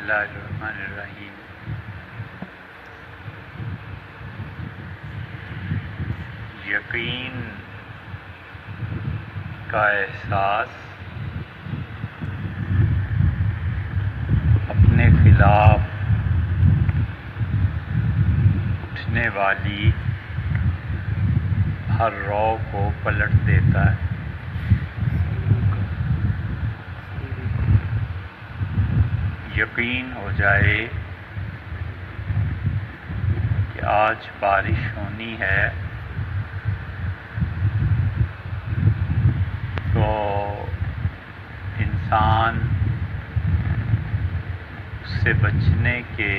اللہ الرحمن الرحیم۔ یقین کا احساس اپنے خلاف اٹھنے والی ہر رو کو پلٹ دیتا ہے۔ یقین ہو جائے کہ آج بارش ہونی ہے تو انسان اس سے بچنے کے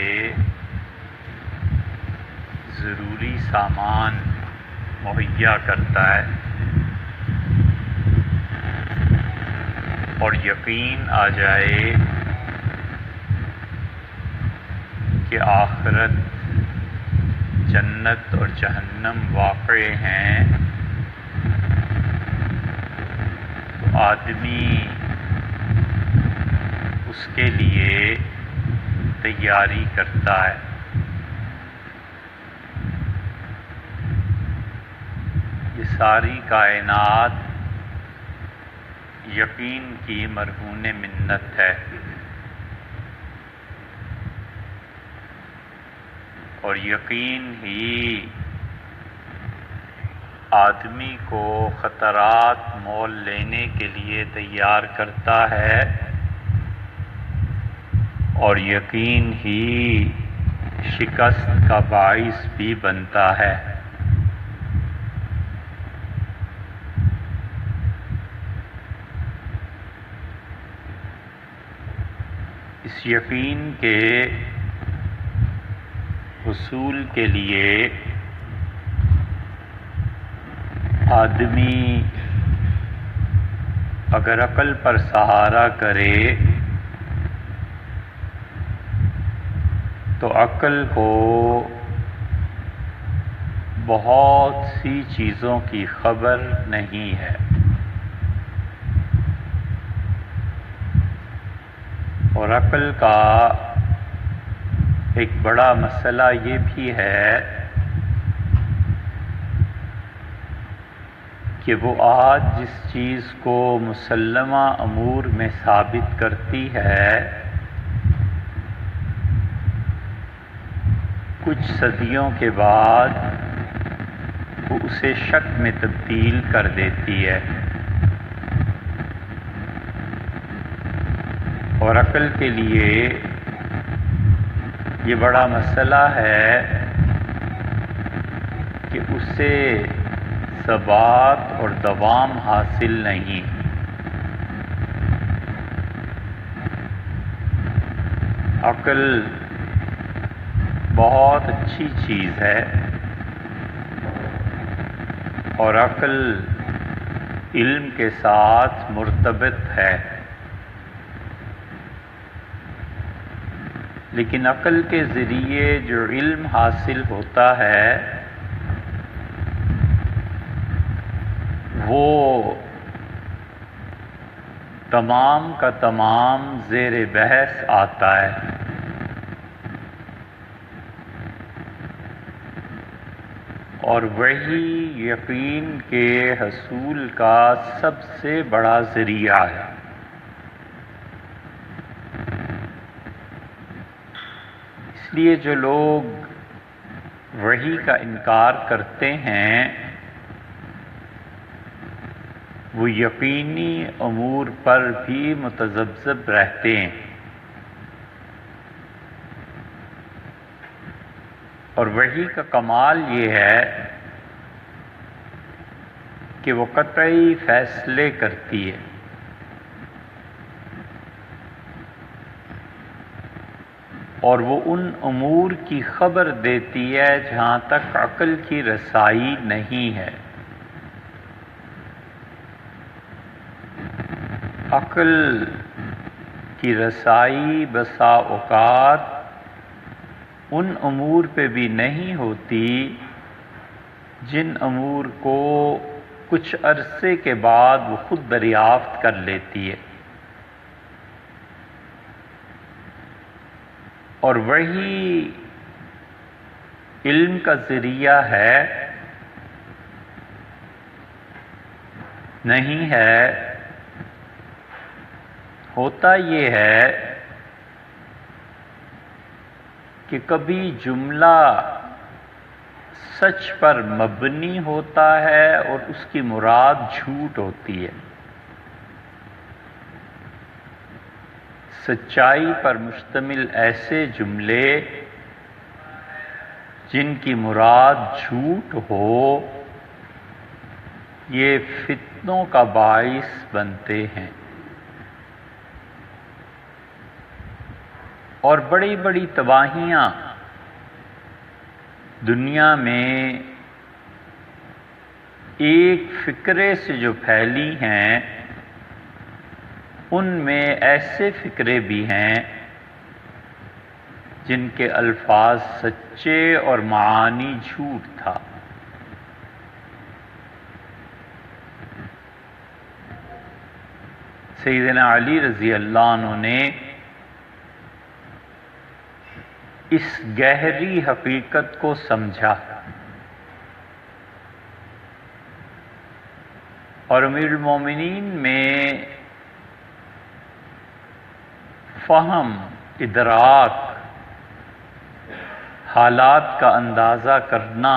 ضروری سامان مہیا کرتا ہے، اور یقین آ جائے کہ آخرت، جنت اور جہنم واقع ہیں، تو آدمی اس کے لیے تیاری کرتا ہے۔ یہ ساری کائنات یقین کی مرہون منت ہے، اور یقین ہی آدمی کو خطرات مول لینے کے لیے تیار کرتا ہے، اور یقین ہی شکست کا باعث بھی بنتا ہے۔ اس یقین کے حصول کے لیے آدمی اگر عقل پر سہارا کرے تو عقل کو بہت سی چیزوں کی خبر نہیں ہے، اور عقل کا ایک بڑا مسئلہ یہ بھی ہے کہ وہ آج جس چیز کو مسلمہ امور میں ثابت کرتی ہے، کچھ صدیوں کے بعد وہ اسے شک میں تبدیل کر دیتی ہے، اور عقل کے لیے یہ بڑا مسئلہ ہے کہ اسے ثبات اور دوام حاصل نہیں۔ عقل بہت اچھی چیز ہے، اور عقل علم کے ساتھ مرتبط ہے، لیکن عقل کے ذریعے جو علم حاصل ہوتا ہے وہ تمام کا تمام زیر بحث آتا ہے، اور وہی یقین کے حصول کا سب سے بڑا ذریعہ ہے۔ اس لیے جو لوگ وحی کا انکار کرتے ہیں وہ یقینی امور پر بھی متذبذب رہتے ہیں، اور وحی کا کمال یہ ہے کہ وہ قطعی فیصلے کرتی ہے، اور وہ ان امور کی خبر دیتی ہے جہاں تک عقل کی رسائی نہیں ہے۔ عقل کی رسائی بسا اوقات ان امور پہ بھی نہیں ہوتی جن امور کو کچھ عرصے کے بعد وہ خود دریافت کر لیتی ہے۔ اور وہی علم کا ذریعہ ہے نہیں ہے. ہوتا یہ ہے کہ کبھی جملہ سچ پر مبنی ہوتا ہے اور اس کی مراد جھوٹ ہوتی ہے. سچائی پر مشتمل ایسے جملے جن کی مراد جھوٹ ہو یہ فتنوں کا باعث بنتے ہیں. اور بڑی بڑی تباہیاں دنیا میں ایک فکرے سے جو پھیلی ہیں ان میں ایسے فکرے بھی ہیں جن کے الفاظ سچے اور معانی جھوٹ تھا. سیدنا علی رضی اللہ عنہ نے اس گہری حقیقت کو سمجھا اور امیر المومنین میں فہم، ادراک، حالات کا اندازہ کرنا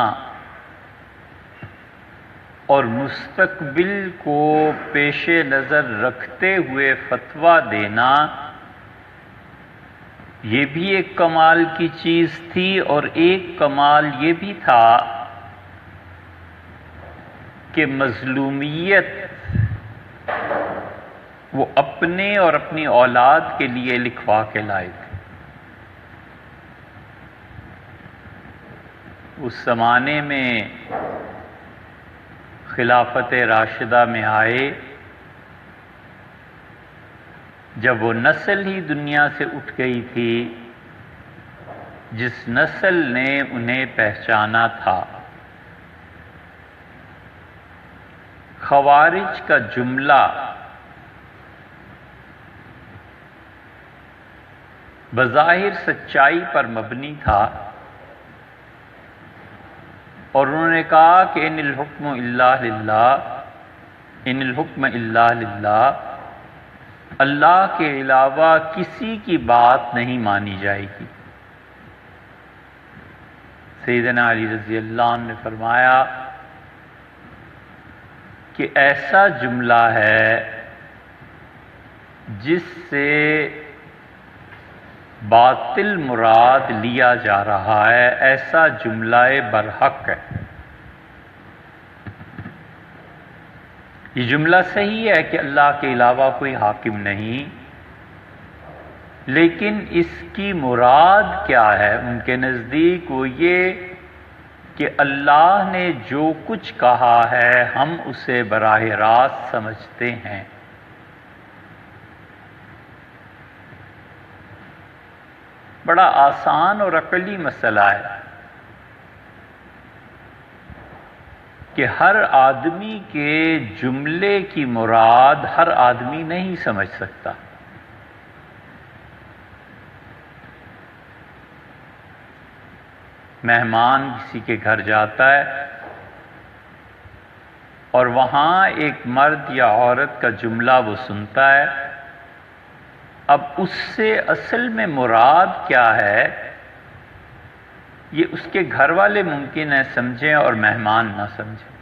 اور مستقبل کو پیش نظر رکھتے ہوئے فتویٰ دینا یہ بھی ایک کمال کی چیز تھی. اور ایک کمال یہ بھی تھا کہ مظلومیت وہ اپنے اور اپنی اولاد کے لیے لکھوا کے لائے تھے. اس زمانے میں خلافت راشدہ میں آئے جب وہ نسل ہی دنیا سے اٹھ گئی تھی جس نسل نے انہیں پہچانا تھا. خوارج کا جملہ بظاہر سچائی پر مبنی تھا اور انہوں نے کہا کہ ان الحکم الا للہ، ان الحکم الا للہ، اللہ کے علاوہ کسی کی بات نہیں مانی جائے گی. سیدنا علی رضی اللہ عنہ نے فرمایا کہ ایسا جملہ ہے جس سے باطل مراد لیا جا رہا ہے، ایسا جملہ برحق ہے. یہ جملہ صحیح ہے کہ اللہ کے علاوہ کوئی حاکم نہیں، لیکن اس کی مراد کیا ہے ان کے نزدیک؟ وہ یہ کہ اللہ نے جو کچھ کہا ہے ہم اسے براہ راست سمجھتے ہیں. بڑا آسان اور عقلی مسئلہ ہے کہ ہر آدمی کے جملے کی مراد ہر آدمی نہیں سمجھ سکتا. مہمان کسی کے گھر جاتا ہے اور وہاں ایک مرد یا عورت کا جملہ وہ سنتا ہے. اب اس سے اصل میں مراد کیا ہے یہ اس کے گھر والے ممکن ہے سمجھیں اور مہمان نہ سمجھیں،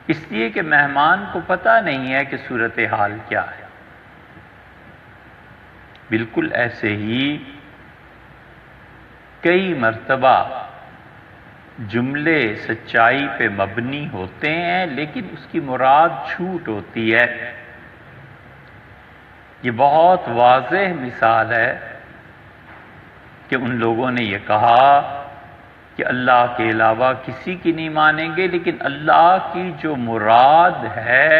اس لیے کہ مہمان کو پتہ نہیں ہے کہ صورتحال کیا ہے. بالکل ایسے ہی کئی مرتبہ جملے سچائی پہ مبنی ہوتے ہیں لیکن اس کی مراد جھوٹ ہوتی ہے. یہ بہت واضح مثال ہے کہ ان لوگوں نے یہ کہا کہ اللہ کے علاوہ کسی کی نہیں مانیں گے، لیکن اللہ کی جو مراد ہے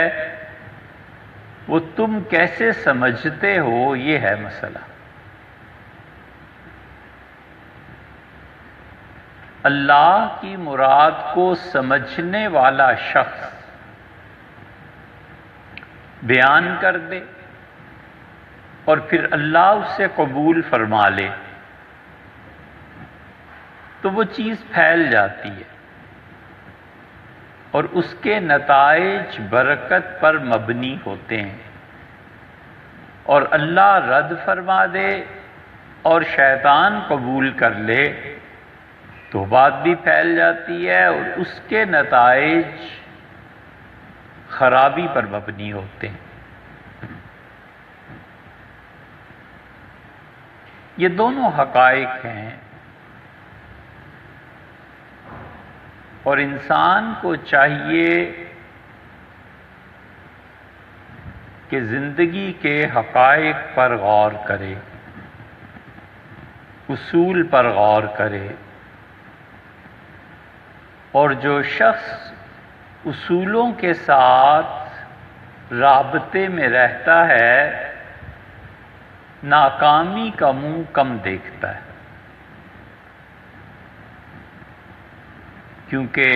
وہ تم کیسے سمجھتے ہو، یہ ہے مسئلہ. اللہ کی مراد کو سمجھنے والا شخص بیان کر دے اور پھر اللہ اس سے قبول فرما لے تو وہ چیز پھیل جاتی ہے اور اس کے نتائج برکت پر مبنی ہوتے ہیں، اور اللہ رد فرما دے اور شیطان قبول کر لے تو بات بھی پھیل جاتی ہے اور اس کے نتائج خرابی پر مبنی ہوتے ہیں۔ یہ دونوں حقائق ہیں، اور انسان کو چاہیے کہ زندگی کے حقائق پر غور کرے، اصول پر غور کرے، اور جو شخص اصولوں کے ساتھ رابطے میں رہتا ہے ناکامی کا منہ کم دیکھتا ہے، کیونکہ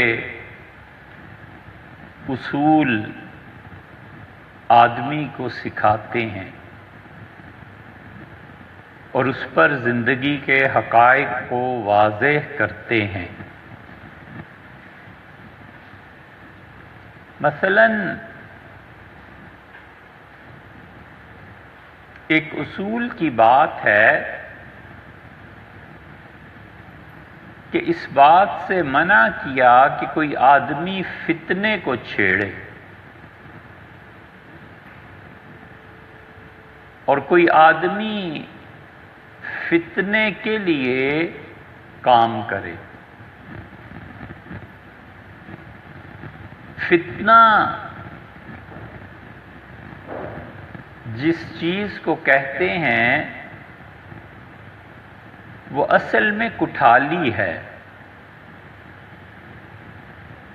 اصول آدمی کو سکھاتے ہیں اور اس پر زندگی کے حقائق کو واضح کرتے ہیں۔ مثلاً ایک اصول کی بات ہے کہ اس بات سے منع کیا کہ کوئی آدمی فتنے کو چھیڑے اور کوئی آدمی فتنے کے لیے کام کرے۔ فتنہ جس چیز کو کہتے ہیں وہ اصل میں کٹھالی ہے۔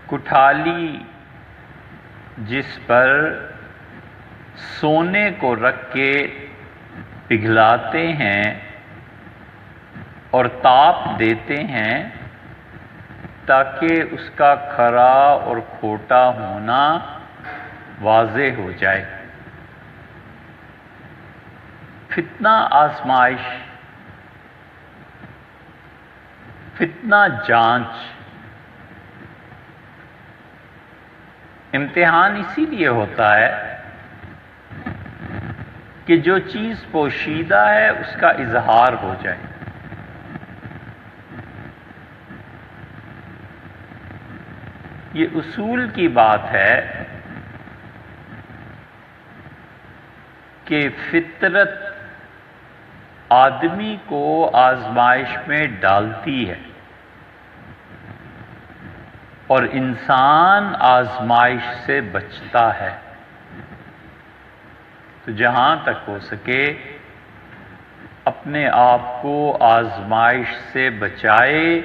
کٹھالی جس پر سونے کو رکھ کے پگھلاتے ہیں اور تاپ دیتے ہیں تاکہ اس کا کھرا اور کھوٹا ہونا واضح ہو جائے۔ فتنہ آزمائش، فتنہ جانچ، امتحان اسی لیے ہوتا ہے کہ جو چیز پوشیدہ ہے اس کا اظہار ہو جائے۔ یہ اصول کی بات ہے کہ فطرت آدمی کو آزمائش میں ڈالتی ہے اور انسان آزمائش سے بچتا ہے۔ تو جہاں تک ہو سکے اپنے آپ کو آزمائش سے بچائے،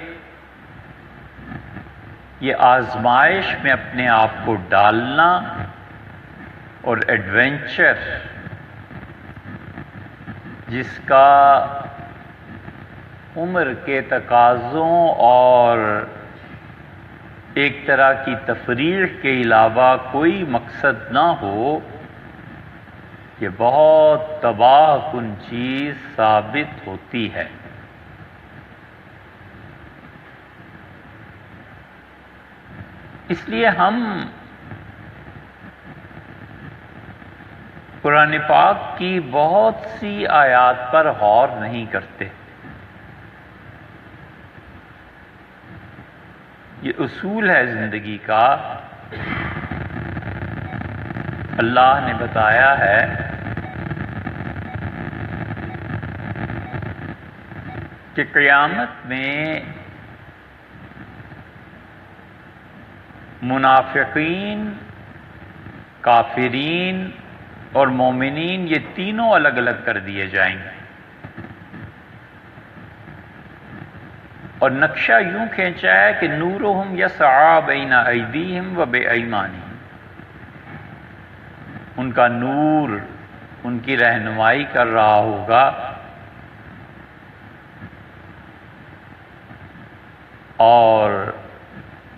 یہ آزمائش میں اپنے آپ کو ڈالنا اور ایڈونچر جس کا عمر کے تقاضوں اور ایک طرح کی تفریح کے علاوہ کوئی مقصد نہ ہو، یہ بہت تباہ کن چیز ثابت ہوتی ہے۔ اس لیے ہم قرآن پاک کی بہت سی آیات پر غور نہیں کرتے۔ یہ اصول ہے زندگی کا۔ اللہ نے بتایا ہے کہ قیامت میں منافقین، کافرین اور مومنین یہ تینوں الگ الگ کر دیے جائیں گے، اور نقشہ یوں کھینچا ہے کہ نورہم یسعی بین ایدیہم و بایمانہم، ان کا نور ان کی رہنمائی کر رہا ہوگا اور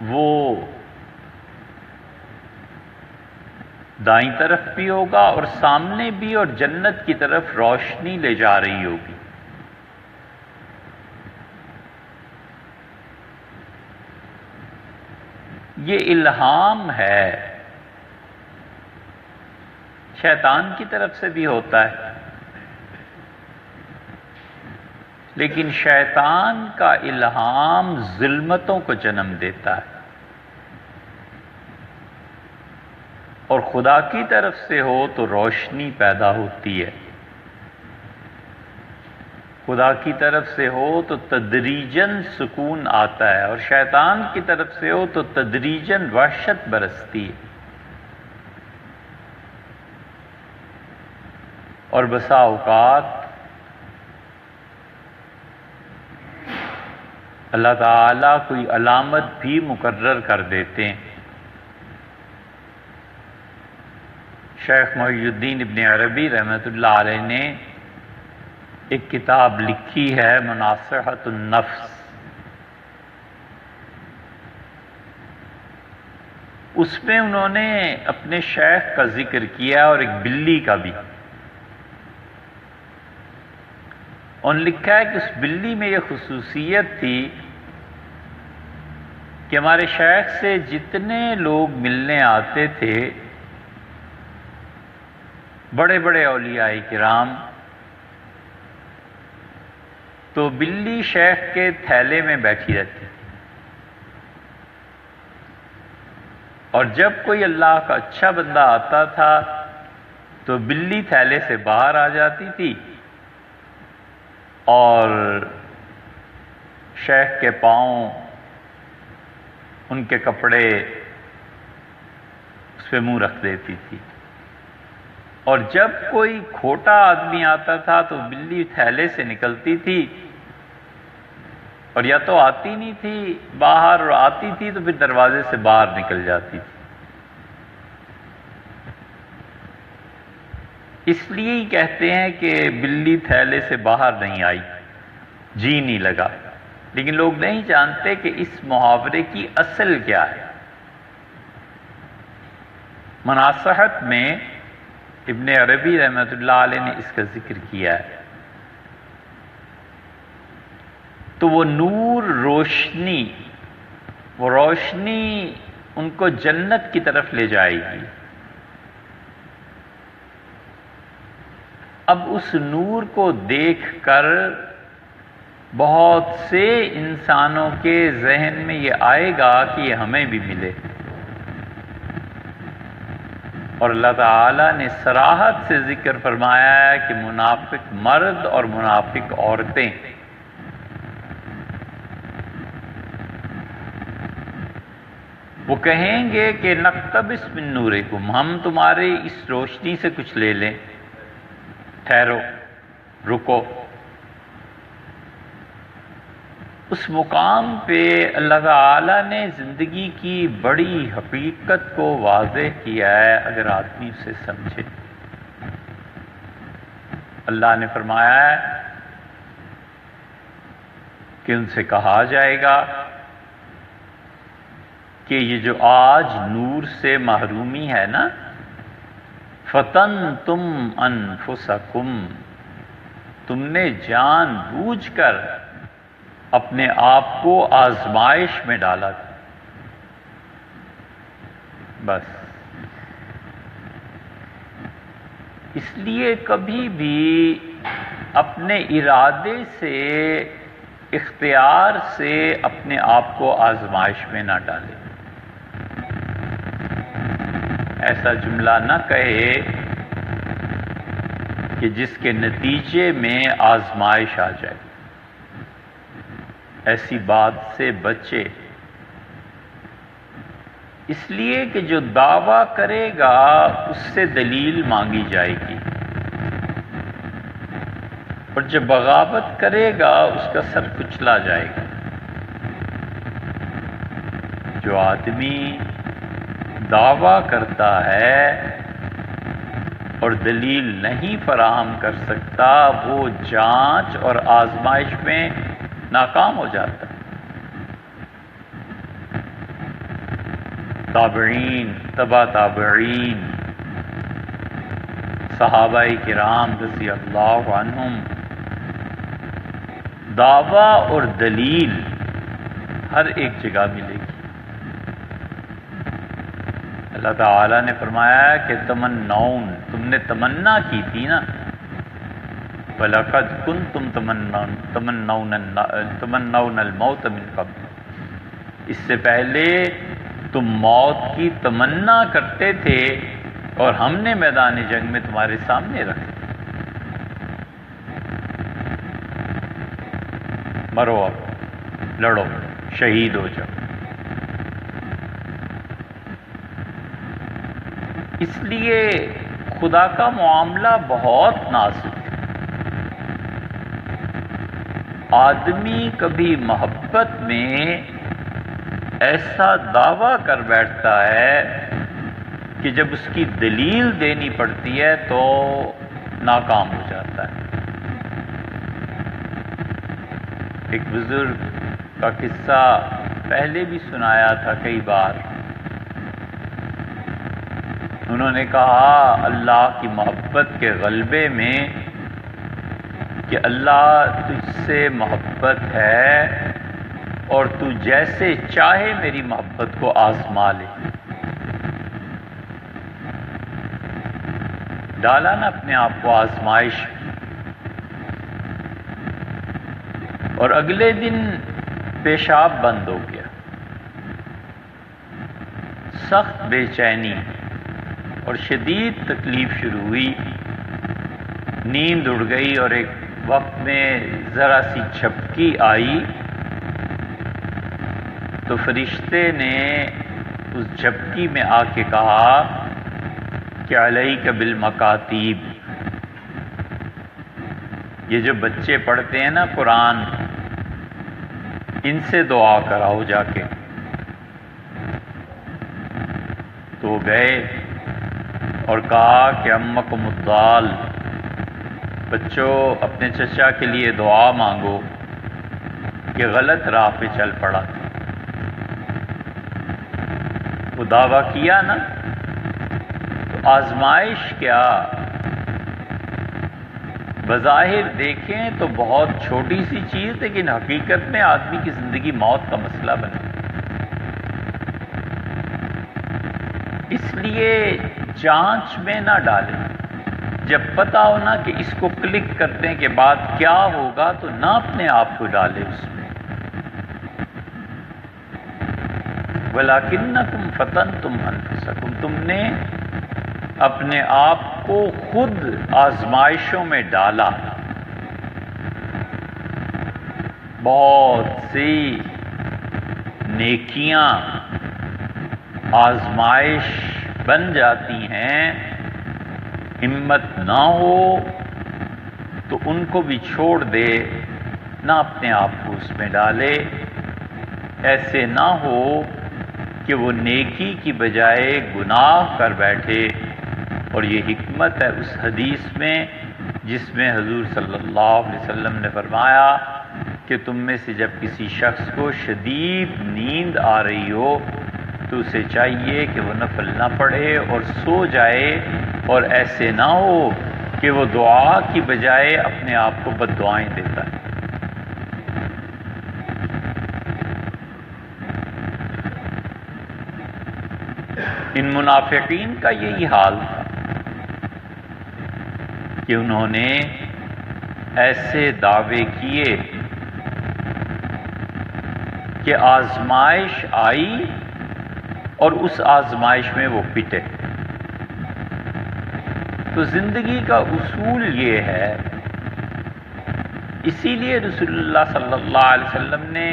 وہ دائیں طرف بھی ہوگا اور سامنے بھی، اور جنت کی طرف روشنی لے جا رہی ہوگی۔ یہ الہام ہے، شیطان کی طرف سے بھی ہوتا ہے، لیکن شیطان کا الہام ظلمتوں کو جنم دیتا ہے، اور خدا کی طرف سے ہو تو روشنی پیدا ہوتی ہے، خدا کی طرف سے ہو تو تدریجاً سکون آتا ہے، اور شیطان کی طرف سے ہو تو تدریجاً وحشت برستی ہے۔ اور بسا اوقات اللہ تعالیٰ کوئی علامت بھی مقرر کر دیتے ہیں۔ شیخ محی الدین ابن عربی رحمۃ اللہ علیہ نے ایک کتاب لکھی ہے مناصحۃ النفس، اس میں انہوں نے اپنے شیخ کا ذکر کیا اور ایک بلی کا بھی، اور لکھا ہے کہ اس بلی میں یہ خصوصیت تھی کہ ہمارے شیخ سے جتنے لوگ ملنے آتے تھے، بڑے بڑے اولیاء کرام، تو بلی شیخ کے تھیلے میں بیٹھی رہتی تھی، اور جب کوئی اللہ کا اچھا بندہ آتا تھا تو بلی تھیلے سے باہر آ جاتی تھی اور شیخ کے پاؤں، ان کے کپڑے اس پہ منہ رکھ دیتی تھی، اور جب کوئی کھوٹا آدمی آتا تھا تو بلی تھیلے سے نکلتی تھی، اور یا تو آتی نہیں تھی باہر، اور آتی تھی تو پھر دروازے سے باہر نکل جاتی تھی۔ اس لیے ہی کہتے ہیں کہ بلی تھیلے سے باہر نہیں آئی، جی نہیں لگا، لیکن لوگ نہیں جانتے کہ اس محاورے کی اصل کیا ہے۔ مناصحت میں ابن عربی رحمۃ اللہ علیہ نے اس کا ذکر کیا ہے۔ تو وہ نور، روشنی، وہ روشنی ان کو جنت کی طرف لے جائے گی۔ اب اس نور کو دیکھ کر بہت سے انسانوں کے ذہن میں یہ آئے گا کہ یہ ہمیں بھی ملے، اور اللہ تعالیٰ نے صراحت سے ذکر فرمایا ہے کہ منافق مرد اور منافق عورتیں وہ کہیں گے کہ نقتبس من نورکم، ہم تمہارے اس روشنی سے کچھ لے لیں، ٹھہرو، رکو۔ اس مقام پہ اللہ تعالیٰ نے زندگی کی بڑی حقیقت کو واضح کیا ہے اگر آدمی اسے سمجھے۔ اللہ نے فرمایا ہے کہ ان سے کہا جائے گا کہ یہ جو آج نور سے محرومی ہے نا، فتنتم انفسکم، تم نے جان بوجھ کر اپنے آپ کو آزمائش میں ڈالا تھا، بس اس لیے کبھی بھی اپنے ارادے سے، اختیار سے اپنے آپ کو آزمائش میں نہ ڈالے۔ ایسا جملہ نہ کہے کہ جس کے نتیجے میں آزمائش آ جائے، ایسی بات سے بچے، اس لیے کہ جو دعویٰ کرے گا اس سے دلیل مانگی جائے گی، اور جو بغاوت کرے گا اس کا سر کچلا جائے گا۔ جو آدمی دعویٰ کرتا ہے اور دلیل نہیں فراہم کر سکتا، وہ جانچ اور آزمائش میں ناکام ہو جاتا ہے۔ تابعین، تبع تابعین، صحابہ کرام رضی اللہ عنہم دعویٰ اور دلیل ہر ایک جگہ ملے گی۔ اللہ تعالیٰ نے فرمایا کہ تمنون، تم نے تمنا کی تھی نا، وَلَقَدْ كُنْتُمْ تَمَنَّوْنَ الْمَوْتَ مِنْ قَبْلِ، اس سے پہلے تم موت کی تمنا کرتے تھے اور ہم نے میدان جنگ میں تمہارے سامنے رکھا۔ مرو اب، لڑو، شہید ہو جاؤ۔ اس لیے خدا کا معاملہ بہت نازک ہے۔ آدمی کبھی محبت میں ایسا دعویٰ کر بیٹھتا ہے کہ جب اس کی دلیل دینی پڑتی ہے تو ناکام ہو جاتا ہے۔ ایک بزرگ کا قصہ پہلے بھی سنایا تھا کئی بار۔ انہوں نے کہا اللہ کی محبت کے غلبے میں کہ اللہ تجھ سے محبت ہے اور تو جیسے چاہے میری محبت کو آزما لے۔ ڈالا نا اپنے آپ کو آزمائش میں، اور اگلے دن پیشاب بند ہو گیا، سخت بے چینی اور شدید تکلیف شروع ہوئی، نیند اڑ گئی، اور ایک وقت میں ذرا سی جھپکی آئی تو فرشتے نے اس جھپکی میں آ کے کہا کہ علیک بالمکاتیب، یہ جو بچے پڑھتے ہیں نا قرآن، ان سے دعا کراؤ جا کے۔ تو گئے اور کہا کہ امکم الضال، بچوں اپنے چچا کے لیے دعا مانگو کہ غلط راہ پہ چل پڑا۔ وہ دعویٰ کیا نا، تو آزمائش کیا بظاہر دیکھیں تو بہت چھوٹی سی چیز، لیکن حقیقت میں آدمی کی زندگی موت کا مسئلہ بنے۔ اس لیے جانچ میں نہ ڈالیں، جب پتہ ہو نا کہ اس کو کلک کرنے کے بعد کیا ہوگا تو نہ اپنے آپ کو ڈالے اس میں۔ وَلَكِنَّكُمْ فَتَنْتُمْ أَنفُسَكُمْ، تم نے اپنے آپ کو خود آزمائشوں میں ڈالا۔ بہت سی نیکیاں آزمائش بن جاتی ہیں، ہمت نہ ہو تو ان کو بھی چھوڑ دے، نہ اپنے آپ کو اس میں ڈالے۔ ایسے نہ ہو کہ وہ نیکی کی بجائے گناہ کر بیٹھے۔ اور یہ حکمت ہے اس حدیث میں جس میں حضور صلی اللہ علیہ وسلم نے فرمایا کہ تم میں سے جب کسی شخص کو شدید نیند آ رہی ہو تو اسے چاہیے کہ وہ نفل نہ پڑھے اور سو جائے، اور ایسے نہ ہو کہ وہ دعا کی بجائے اپنے آپ کو بد دعائیں دیتا ہے۔ ان منافقین کا یہی حال تھا کہ انہوں نے ایسے دعوے کیے کہ آزمائش آئی اور اس آزمائش میں وہ پٹے۔ تو زندگی کا اصول یہ ہے، اسی لیے رسول اللہ صلی اللہ علیہ وسلم نے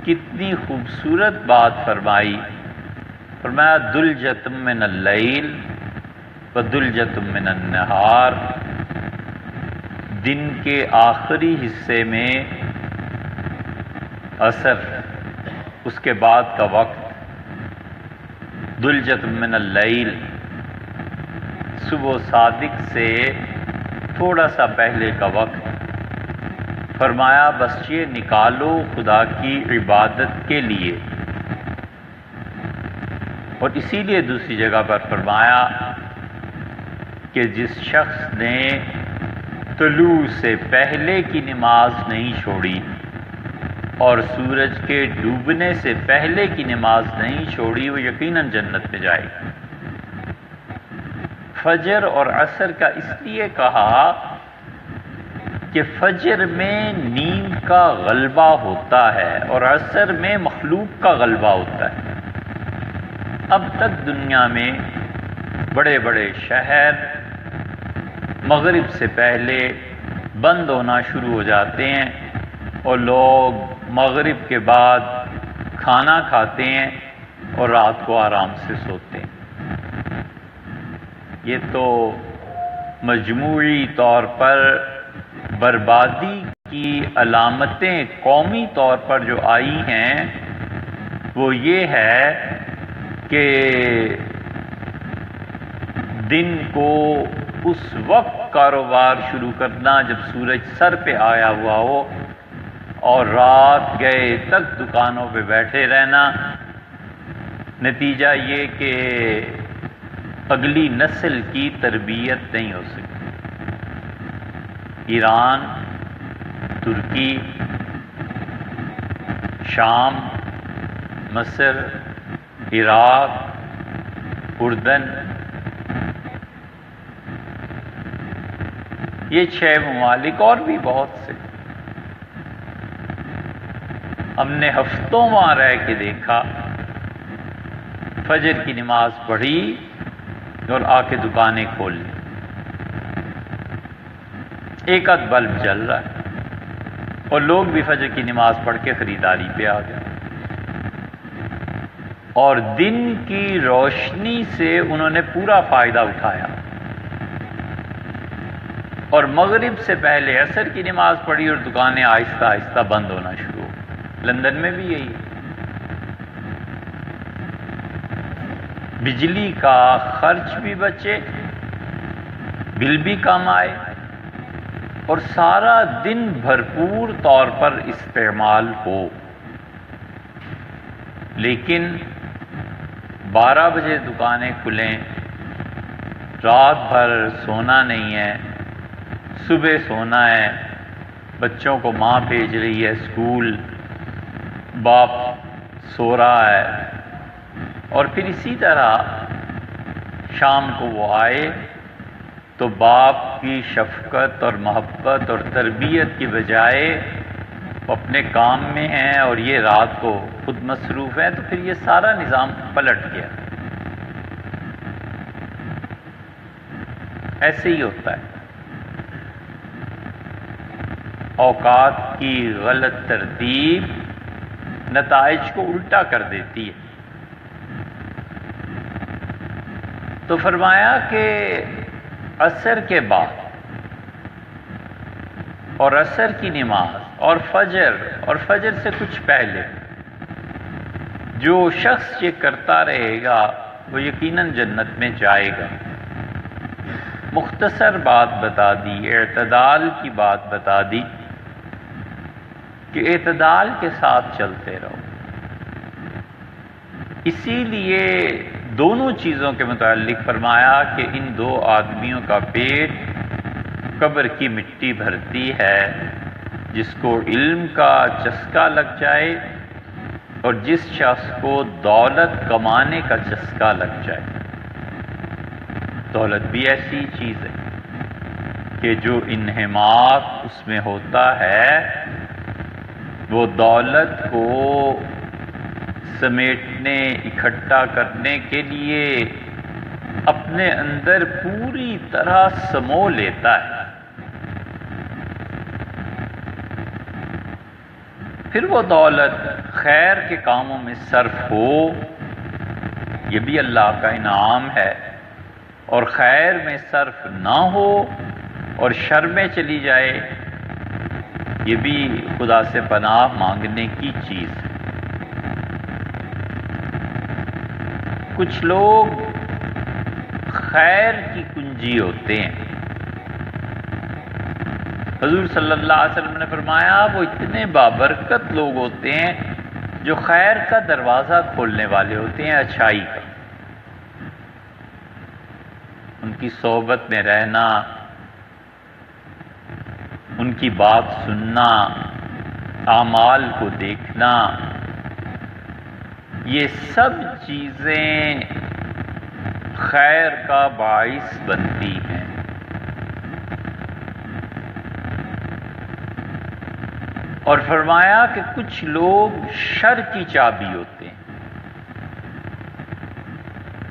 کتنی خوبصورت بات فرمائی، فرمایا دلجۃ من اللیل و دلجۃ من النہار، دن کے آخری حصے میں عصر، اس کے بعد کا وقت دلجۃ من اللیل، صبح صادق سے تھوڑا سا پہلے کا وقت، فرمایا بس یہ نکالو خدا کی عبادت کے لیے۔ اور اسی لیے دوسری جگہ پر فرمایا کہ جس شخص نے طلوع سے پہلے کی نماز نہیں چھوڑی اور سورج کے ڈوبنے سے پہلے کی نماز نہیں چھوڑی، وہ یقیناً جنت میں جائے گا۔ فجر اور عصر کا اس لیے کہا کہ فجر میں نیند کا غلبہ ہوتا ہے اور عصر میں مخلوق کا غلبہ ہوتا ہے۔ اب تک دنیا میں بڑے بڑے شہر مغرب سے پہلے بند ہونا شروع ہو جاتے ہیں اور لوگ مغرب کے بعد کھانا کھاتے ہیں اور رات کو آرام سے سوتے ہیں۔ یہ تو مجموعی طور پر بربادی کی علامتیں قومی طور پر جو آئی ہیں وہ یہ ہے کہ دن کو اس وقت کاروبار شروع کرنا جب سورج سر پہ آیا ہوا ہو اور رات گئے تک دکانوں پہ بیٹھے رہنا۔ نتیجہ یہ کہ اگلی نسل کی تربیت نہیں ہو سکتی۔ ایران، ترکی، شام، مصر، عراق، اردن، یہ 6 ممالک اور بھی بہت سے، ہم نے ہفتوں وہاں رہ کے دیکھا، فجر کی نماز پڑھی اور آ کے دکانیں کھول لی، ایک آدھ بلب جل رہا ہے اور لوگ بھی فجر کی نماز پڑھ کے خریداری پہ آ گئے، اور دن کی روشنی سے انہوں نے پورا فائدہ اٹھایا، اور مغرب سے پہلے عصر کی نماز پڑھی اور دکانیں آہستہ آہستہ بند ہونا شروع ہو۔ لندن میں بھی یہی ہے، بجلی کا خرچ بھی بچے، بل بھی کم آئے اور سارا دن بھرپور طور پر استعمال ہو۔ لیکن 12 بجے دکانیں کھلیں، رات بھر سونا نہیں ہے، صبح سونا ہے، بچوں کو ماں بھیج رہی ہے اسکول، باپ سو رہا ہے، اور پھر اسی طرح شام کو وہ آئے تو باپ کی شفقت اور محبت اور تربیت کی بجائے وہ اپنے کام میں ہیں اور یہ رات کو خود مصروف ہیں، تو پھر یہ سارا نظام پلٹ گیا۔ ایسے ہی ہوتا ہے، اوقات کی غلط ترتیب نتائج کو الٹا کر دیتی ہے۔ تو فرمایا کہ عصر کے بعد اور عصر کی نماز اور فجر سے کچھ پہلے جو شخص یہ کرتا رہے گا وہ یقیناً جنت میں جائے گا۔ مختصر بات بتا دی، اعتدال کی بات بتا دی کہ اعتدال کے ساتھ چلتے رہو۔ اسی لیے دونوں چیزوں کے متعلق فرمایا کہ ان 2 آدمیوں کا پیٹ قبر کی مٹی بھرتی ہے، جس کو علم کا چسکا لگ جائے اور جس شخص کو دولت کمانے کا چسکا لگ جائے۔ دولت بھی ایسی چیز ہے کہ جو انہماک اس میں ہوتا ہے، وہ دولت کو سمیٹنے، اکٹھا کرنے کے لیے اپنے اندر پوری طرح سمو لیتا ہے، پھر وہ دولت خیر کے کاموں میں صرف ہو، یہ بھی اللہ کا انعام ہے، اور خیر میں صرف نہ ہو اور شر میں چلی جائے، یہ بھی خدا سے پناہ مانگنے کی چیز ہے۔ کچھ لوگ خیر کی کنجی ہوتے ہیں، حضور صلی اللہ علیہ وسلم نے فرمایا وہ اتنے بابرکت لوگ ہوتے ہیں جو خیر کا دروازہ کھولنے والے ہوتے ہیں، اچھائی کا۔ ان کی صحبت میں رہنا، ان کی بات سننا، اعمال کو دیکھنا، یہ سب چیزیں خیر کا باعث بنتی ہیں۔ اور فرمایا کہ کچھ لوگ شر کی چابی ہوتے ہیں،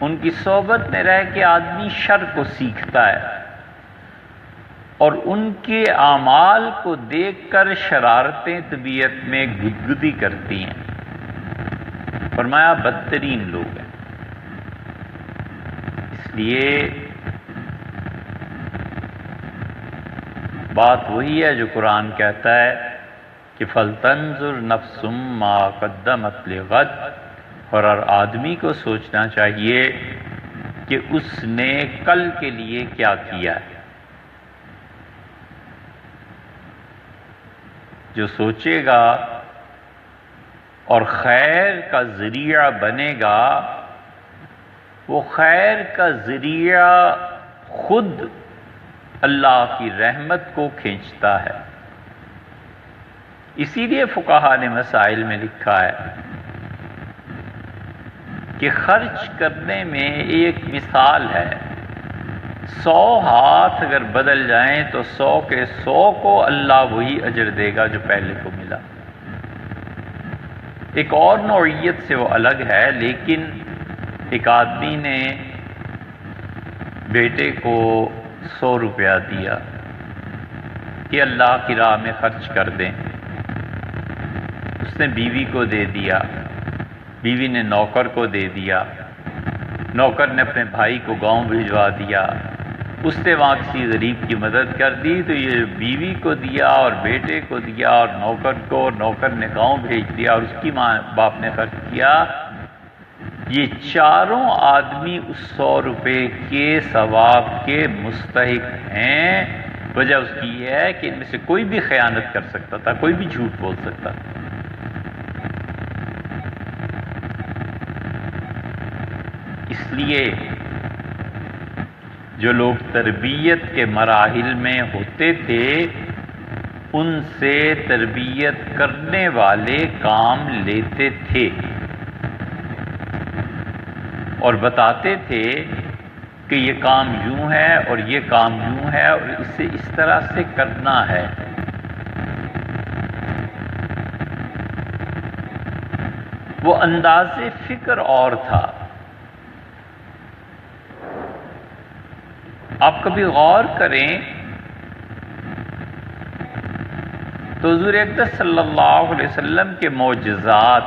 ان کی صحبت میں رہ کے آدمی شر کو سیکھتا ہے اور ان کے اعمال کو دیکھ کر شرارتیں طبیعت میں گدگدی کرتی ہیں۔ فرمایا بدترین لوگ ہیں۔ اس لیے بات وہی ہے جو قرآن کہتا ہے کہ فَلْتَنْظُرْ نَفْسٌ مَا قَدَّمَتْ لِغَدٍ، اور ہر آدمی کو سوچنا چاہیے کہ اس نے کل کے لیے کیا کیا ہے۔ جو سوچے گا اور خیر کا ذریعہ بنے گا، وہ خیر کا ذریعہ خود اللہ کی رحمت کو کھینچتا ہے۔ اسی لیے فقہاء نے مسائل میں لکھا ہے کہ خرچ کرنے میں ایک مثال ہے، 100 ہاتھ اگر بدل جائیں تو 100 کے 100 کو اللہ وہی اجر دے گا جو پہلے کو ملا۔ ایک اور نوعیت سے وہ الگ ہے، لیکن ایک آدمی نے بیٹے کو 100 روپیہ دیا کہ اللہ کی راہ میں خرچ کر دیں، اس نے بیوی کو دے دیا، بیوی نے نوکر کو دے دیا، نوکر نے اپنے بھائی کو گاؤں بھجوا دیا، اس نے وہاں کسی غریب کی مدد کر دی، تو یہ بیوی کو دیا اور بیٹے کو دیا اور نوکر کو، اور نوکر نے گاؤں بھیج دیا اور اس کی ماں باپ نے خرچ کیا۔ یہ چاروں آدمی اس 100 روپے کے ثواب کے مستحق ہیں۔ وجہ اس کی یہ ہے کہ ان میں سے کوئی بھی خیانت کر سکتا تھا، کوئی بھی جھوٹ بول سکتا تھا۔ اس لیے جو لوگ تربیت کے مراحل میں ہوتے تھے، ان سے تربیت کرنے والے کام لیتے تھے اور بتاتے تھے کہ یہ کام یوں ہے اور یہ کام یوں ہے اور اسے اس طرح سے کرنا ہے۔ وہ انداز فکر اور تھا۔ آپ کبھی غور کریں تو حضور اقدس صلی اللہ علیہ وسلم کے معجزات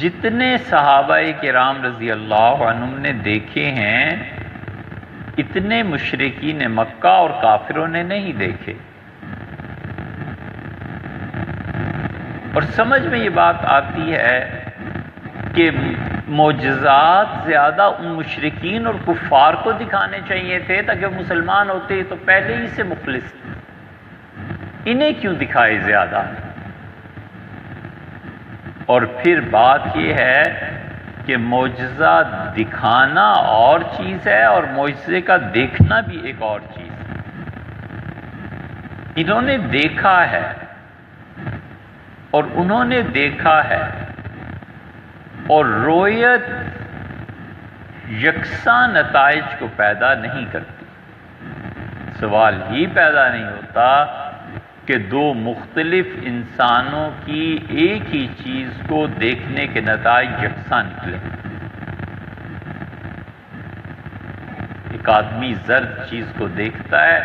جتنے صحابہ کرام رضی اللہ عنہم نے دیکھے ہیں، اتنے مشرکین مکہ اور کافروں نے نہیں دیکھے۔ اور سمجھ میں یہ بات آتی ہے کہ معجزات زیادہ ان مشرکین اور کفار کو دکھانے چاہیے تھے، تاکہ وہ مسلمان ہوتے تو پہلے ہی سے مخلص تھے، انہیں کیوں دکھائے زیادہ؟ اور پھر بات یہ ہے کہ معجزہ دکھانا اور چیز ہے اور معجزے کا دیکھنا بھی ایک اور چیز ہے۔ انہوں نے دیکھا ہے اور انہوں نے دیکھا ہے، اور رویت یکساں نتائج کو پیدا نہیں کرتی۔ سوال ہی پیدا نہیں ہوتا کہ دو مختلف انسانوں کی ایک ہی چیز کو دیکھنے کے نتائج یکساں نکلیں۔ ایک آدمی زرد چیز کو دیکھتا ہے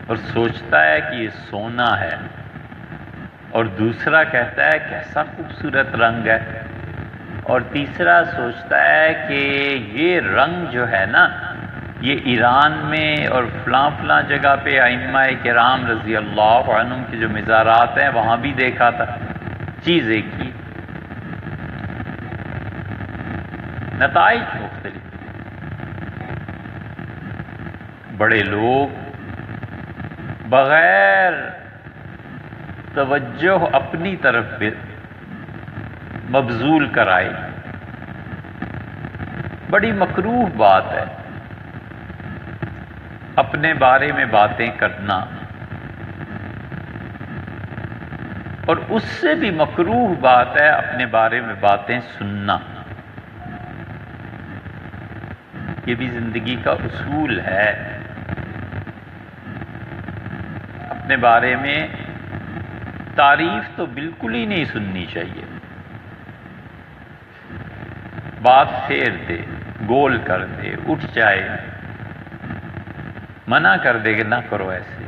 اور سوچتا ہے کہ یہ سونا ہے، اور دوسرا کہتا ہے کیسا خوبصورت رنگ ہے، اور تیسرا سوچتا ہے کہ یہ رنگ جو ہے نا، یہ ایران میں اور فلاں فلاں جگہ پہ ائمہ کرام رضی اللہ عنہم کے جو مزارات ہیں وہاں بھی دیکھا تھا۔ چیز ایک ہی، نتائج مختلف۔ بڑے لوگ بغیر توجہ اپنی طرف مبذول کرائے بڑی مکروہ بات ہے اپنے بارے میں باتیں کرنا، اور اس سے بھی مکروہ بات ہے اپنے بارے میں باتیں سننا۔ یہ بھی زندگی کا اصول ہے، اپنے بارے میں تعریف تو بالکل ہی نہیں سننی چاہیے، بات پھیر دے، گول کر دے، اٹھ جائے، منع کر دے کہ نہ کرو ایسے۔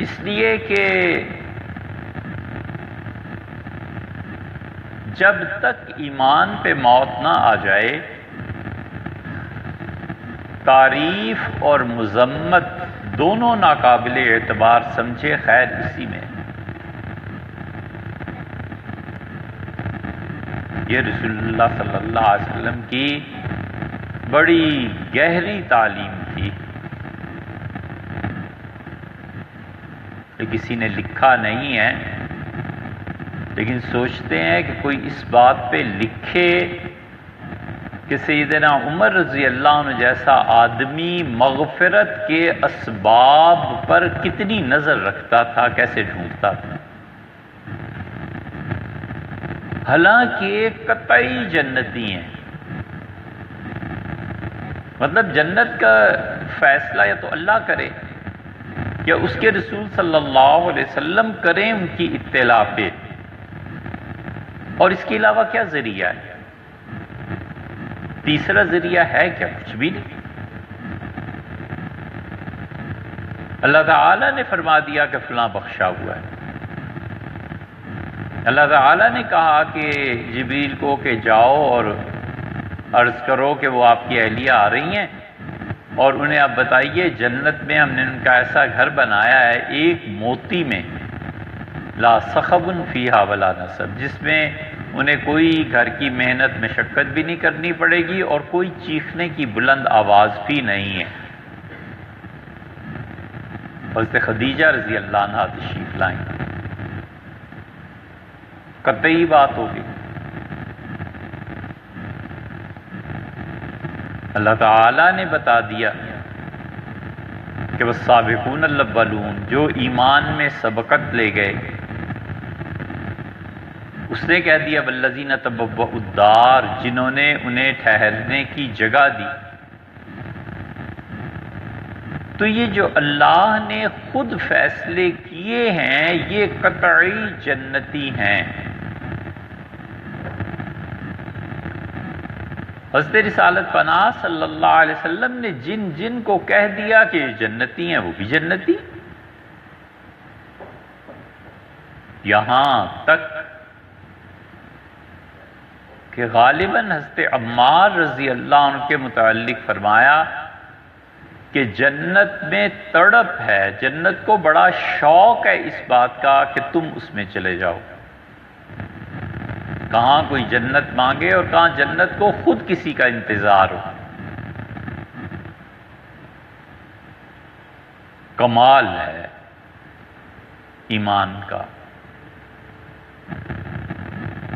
اس لیے کہ جب تک ایمان پہ موت نہ آ جائے، تعریف اور مذمت دونوں ناقابل اعتبار سمجھے، خیر اسی میں۔ یہ رسول اللہ صلی اللہ علیہ وسلم کی بڑی گہری تعلیم تھی، یہ کسی نے لکھا نہیں ہے، لیکن سوچتے ہیں کہ کوئی اس بات پہ لکھے کہ سیدنا عمر رضی اللہ عنہ جیسا آدمی مغفرت کے اسباب پر کتنی نظر رکھتا تھا، کیسے ڈھونڈتا تھا، حالانکہ قطعی جنتی ہیں۔ مطلب جنت کا فیصلہ یا تو اللہ کرے یا اس کے رسول صلی اللہ علیہ وسلم کریں ان کی اطلاع پہ، اور اس کے علاوہ کیا ذریعہ ہے؟ تیسرا ذریعہ ہے کیا؟ کچھ بھی نہیں۔ اللہ تعالیٰ نے فرما دیا کہ فلاں بخشا ہوا ہے، اللہ تعالیٰ نے کہا کہ جبریل کو کہ جاؤ اور عرض کرو کہ وہ آپ کی اہلیہ آ رہی ہیں، اور انہیں آپ بتائیے جنت میں ہم نے ان کا ایسا گھر بنایا ہے، ایک موتی میں، لا صخب فیہا ولا نصب، جس میں انہیں کوئی گھر کی محنت مشقت بھی نہیں کرنی پڑے گی اور کوئی چیخنے کی بلند آواز بھی نہیں ہے۔ حضرت خدیجہ رضی اللہ عنہا تشریف لائیں، قطعی بات ہوگی۔ اللہ تعالیٰ نے بتا دیا کہ والسابقون الاولون، جو ایمان میں سبقت لے گئے، اس نے کہہ دیا والذین تبوؤا الدار، جنہوں نے انہیں ٹھہرنے کی جگہ دی۔ تو یہ جو اللہ نے خود فیصلے کیے ہیں یہ قطعی جنتی ہیں۔ حضرت رسالت پناہ صلی اللہ علیہ وسلم نے جن جن کو کہہ دیا کہ یہ جنتی ہیں وہ بھی جنتی، یہاں تک کہ غالباً حضرت عمار رضی اللہ عنہ کے متعلق فرمایا کہ جنت میں تڑپ ہے، جنت کو بڑا شوق ہے اس بات کا کہ تم اس میں چلے جاؤ۔ کہاں کوئی جنت مانگے اور کہاں جنت کو خود کسی کا انتظار ہو۔ کمال ہے ایمان کا۔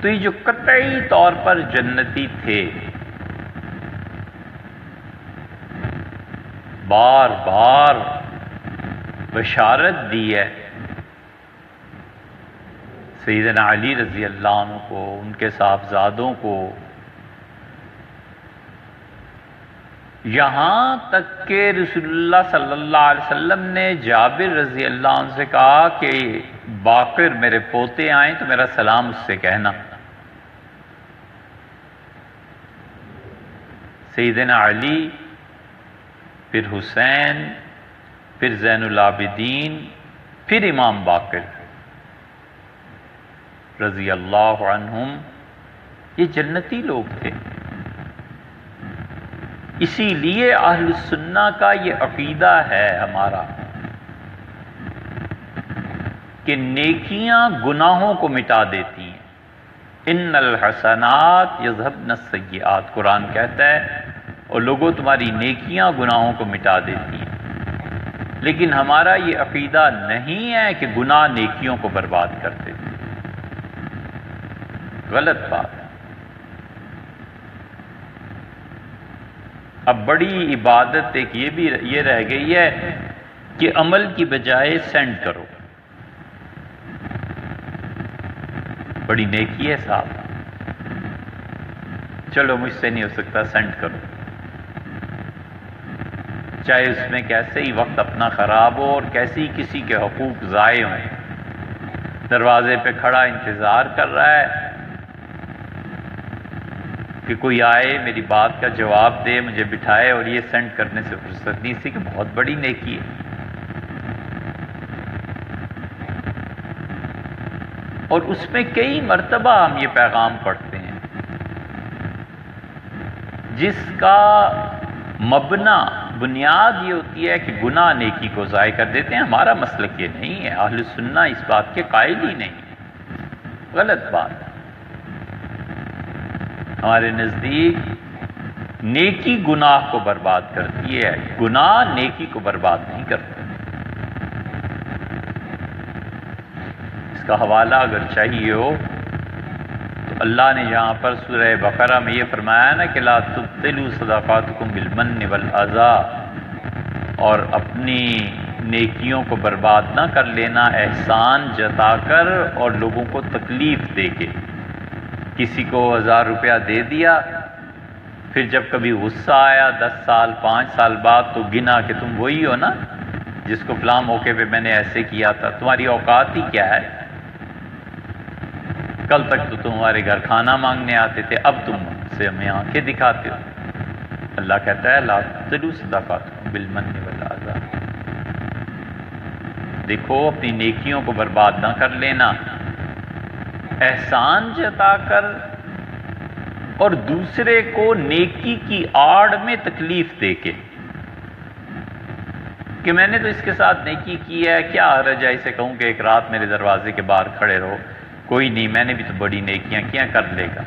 تو یہ جو قطعی طور پر جنتی تھے، بار بار بشارت دی ہے سیدنا علی رضی اللہ عنہ کو، ان کے صاحبزادوں کو، یہاں تک کہ رسول اللہ صلی اللہ علیہ وسلم نے جابر رضی اللہ عنہ سے کہا کہ باقر میرے پوتے آئیں تو میرا سلام اس سے کہنا۔ سیدنا علی، پھر حسین، پھر زین العابدین، پھر امام باقر رضی اللہ عنہم، یہ جنتی لوگ تھے۔ اسی لیے اہل السنہ کا یہ عقیدہ ہے ہمارا کہ نیکیاں گناہوں کو مٹا دیتی ہیں۔ ان الحسنات یذهبن السیئات، قرآن کہتا ہے، اور لوگوں تمہاری نیکیاں گناہوں کو مٹا دیتی ہیں۔ لیکن ہمارا یہ عقیدہ نہیں ہے کہ گناہ نیکیوں کو برباد کرتے ہیں۔ غلط بات ہے۔ اب بڑی عبادت ایک یہ رہ گئی ہے کہ عمل کی بجائے سینڈ کرو، بڑی نیکی ہے صاحب، چلو مجھ سے نہیں ہو سکتا سینڈ کرو، چاہے اس میں کیسے ہی وقت اپنا خراب ہو اور کیسے ہی کسی کے حقوق ضائع ہوں، دروازے پہ کھڑا انتظار کر رہا ہے کہ کوئی آئے میری بات کا جواب دے، مجھے بٹھائے، اور یہ سینڈ کرنے سے فرصت نہیں، اسی کہ بہت بڑی نیکی ہے۔ اور اس میں کئی مرتبہ ہم یہ پیغام پڑھتے ہیں جس کا بنیاد یہ ہوتی ہے کہ گناہ نیکی کو ضائع کر دیتے ہیں۔ ہمارا مسلک یہ نہیں ہے، اہل سنہ اس بات کے قائل ہی نہیں ہے، غلط بات ہے۔ ہمارے نزدیک نیکی گناہ کو برباد کرتی ہے، گناہ نیکی کو برباد نہیں کرتا۔ اس کا حوالہ اگر چاہیے ہو تو اللہ نے یہاں پر سورہ بقرہ میں یہ فرمایا نا کہ لا تبطلوا صدقاتکم بالمن والاذی، اور اپنی نیکیوں کو برباد نہ کر لینا احسان جتا کر اور لوگوں کو تکلیف دے کے۔ کسی کو 1000 روپیہ دے دیا، پھر جب کبھی غصہ آیا 10 سال 5 سال بعد تو گنا کہ تم وہی ہو نا جس کو فلاں موقع پہ میں نے ایسے کیا تھا، تمہاری اوقات ہی کیا ہے؟ کل تک تو تمہارے گھر کھانا مانگنے آتے تھے، اب تم سے ہمیں آنکھیں دکھاتے ہو۔ اللہ کہتا ہے لا تبطلوا صدقاتکم بالمن والاذی، دیکھو اپنی نیکیوں کو برباد نہ کر لینا، احسان جتا کر اور دوسرے کو نیکی کی آڑ میں تکلیف دے کے کہ میں نے تو اس کے ساتھ نیکی کی ہے، کیا حرج ہے اسے کہوں کہ ایک رات میرے دروازے کے باہر کھڑے رہو، کوئی نہیں میں نے بھی تو بڑی نیکیاں کیا، کر لے گا۔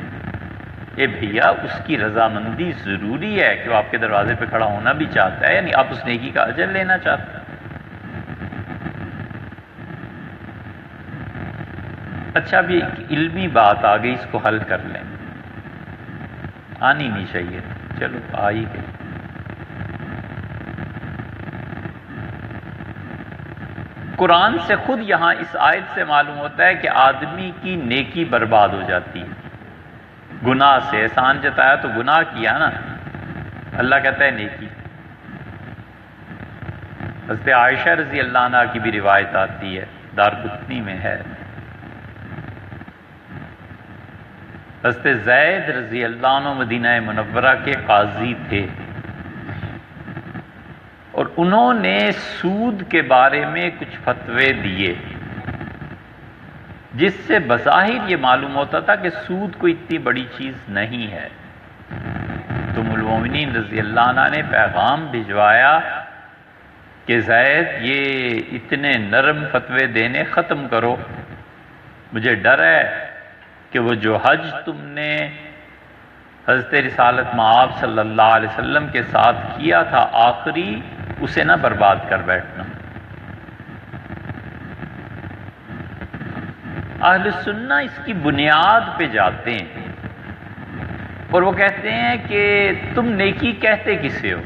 اے بھیا اس کی رضامندی ضروری ہے کہ وہ آپ کے دروازے پہ کھڑا ہونا بھی چاہتا ہے، یعنی آپ اس نیکی کا اجر لینا چاہتے ہیں۔ اچھا ابھی ایک علمی بات آ گئی، اس کو حل کر لیں، آنی نہیں چاہیے، چلو آ ہی گئی۔ قرآن سے خود یہاں اس آیت سے معلوم ہوتا ہے کہ آدمی کی نیکی برباد ہو جاتی ہے گناہ سے۔ احسان جتایا تو گناہ کیا نا، اللہ کہتا ہے نیکی۔ حضرت عائشہ رضی اللہ عنہ کی بھی روایت آتی ہے، دارقطنی میں ہے، حضرت زید رضی اللہ عنہ مدینہ منورہ کے قاضی تھے، اور انہوں نے سود کے بارے میں کچھ فتوے دیے جس سے بظاہر یہ معلوم ہوتا تھا کہ سود کوئی اتنی بڑی چیز نہیں ہے۔ تو ام المومنین رضی اللہ عنہ نے پیغام بھجوایا کہ زید یہ اتنے نرم فتوے دینے ختم کرو، مجھے ڈر ہے کہ وہ جو حج تم نے حضرت رسالت مآب صلی اللہ علیہ وسلم کے ساتھ کیا تھا آخری، اسے نہ برباد کر بیٹھنا۔ اہل سنہ اس کی بنیاد پہ جاتے ہیں اور وہ کہتے ہیں کہ تم نیکی کہتے کسے ہو؟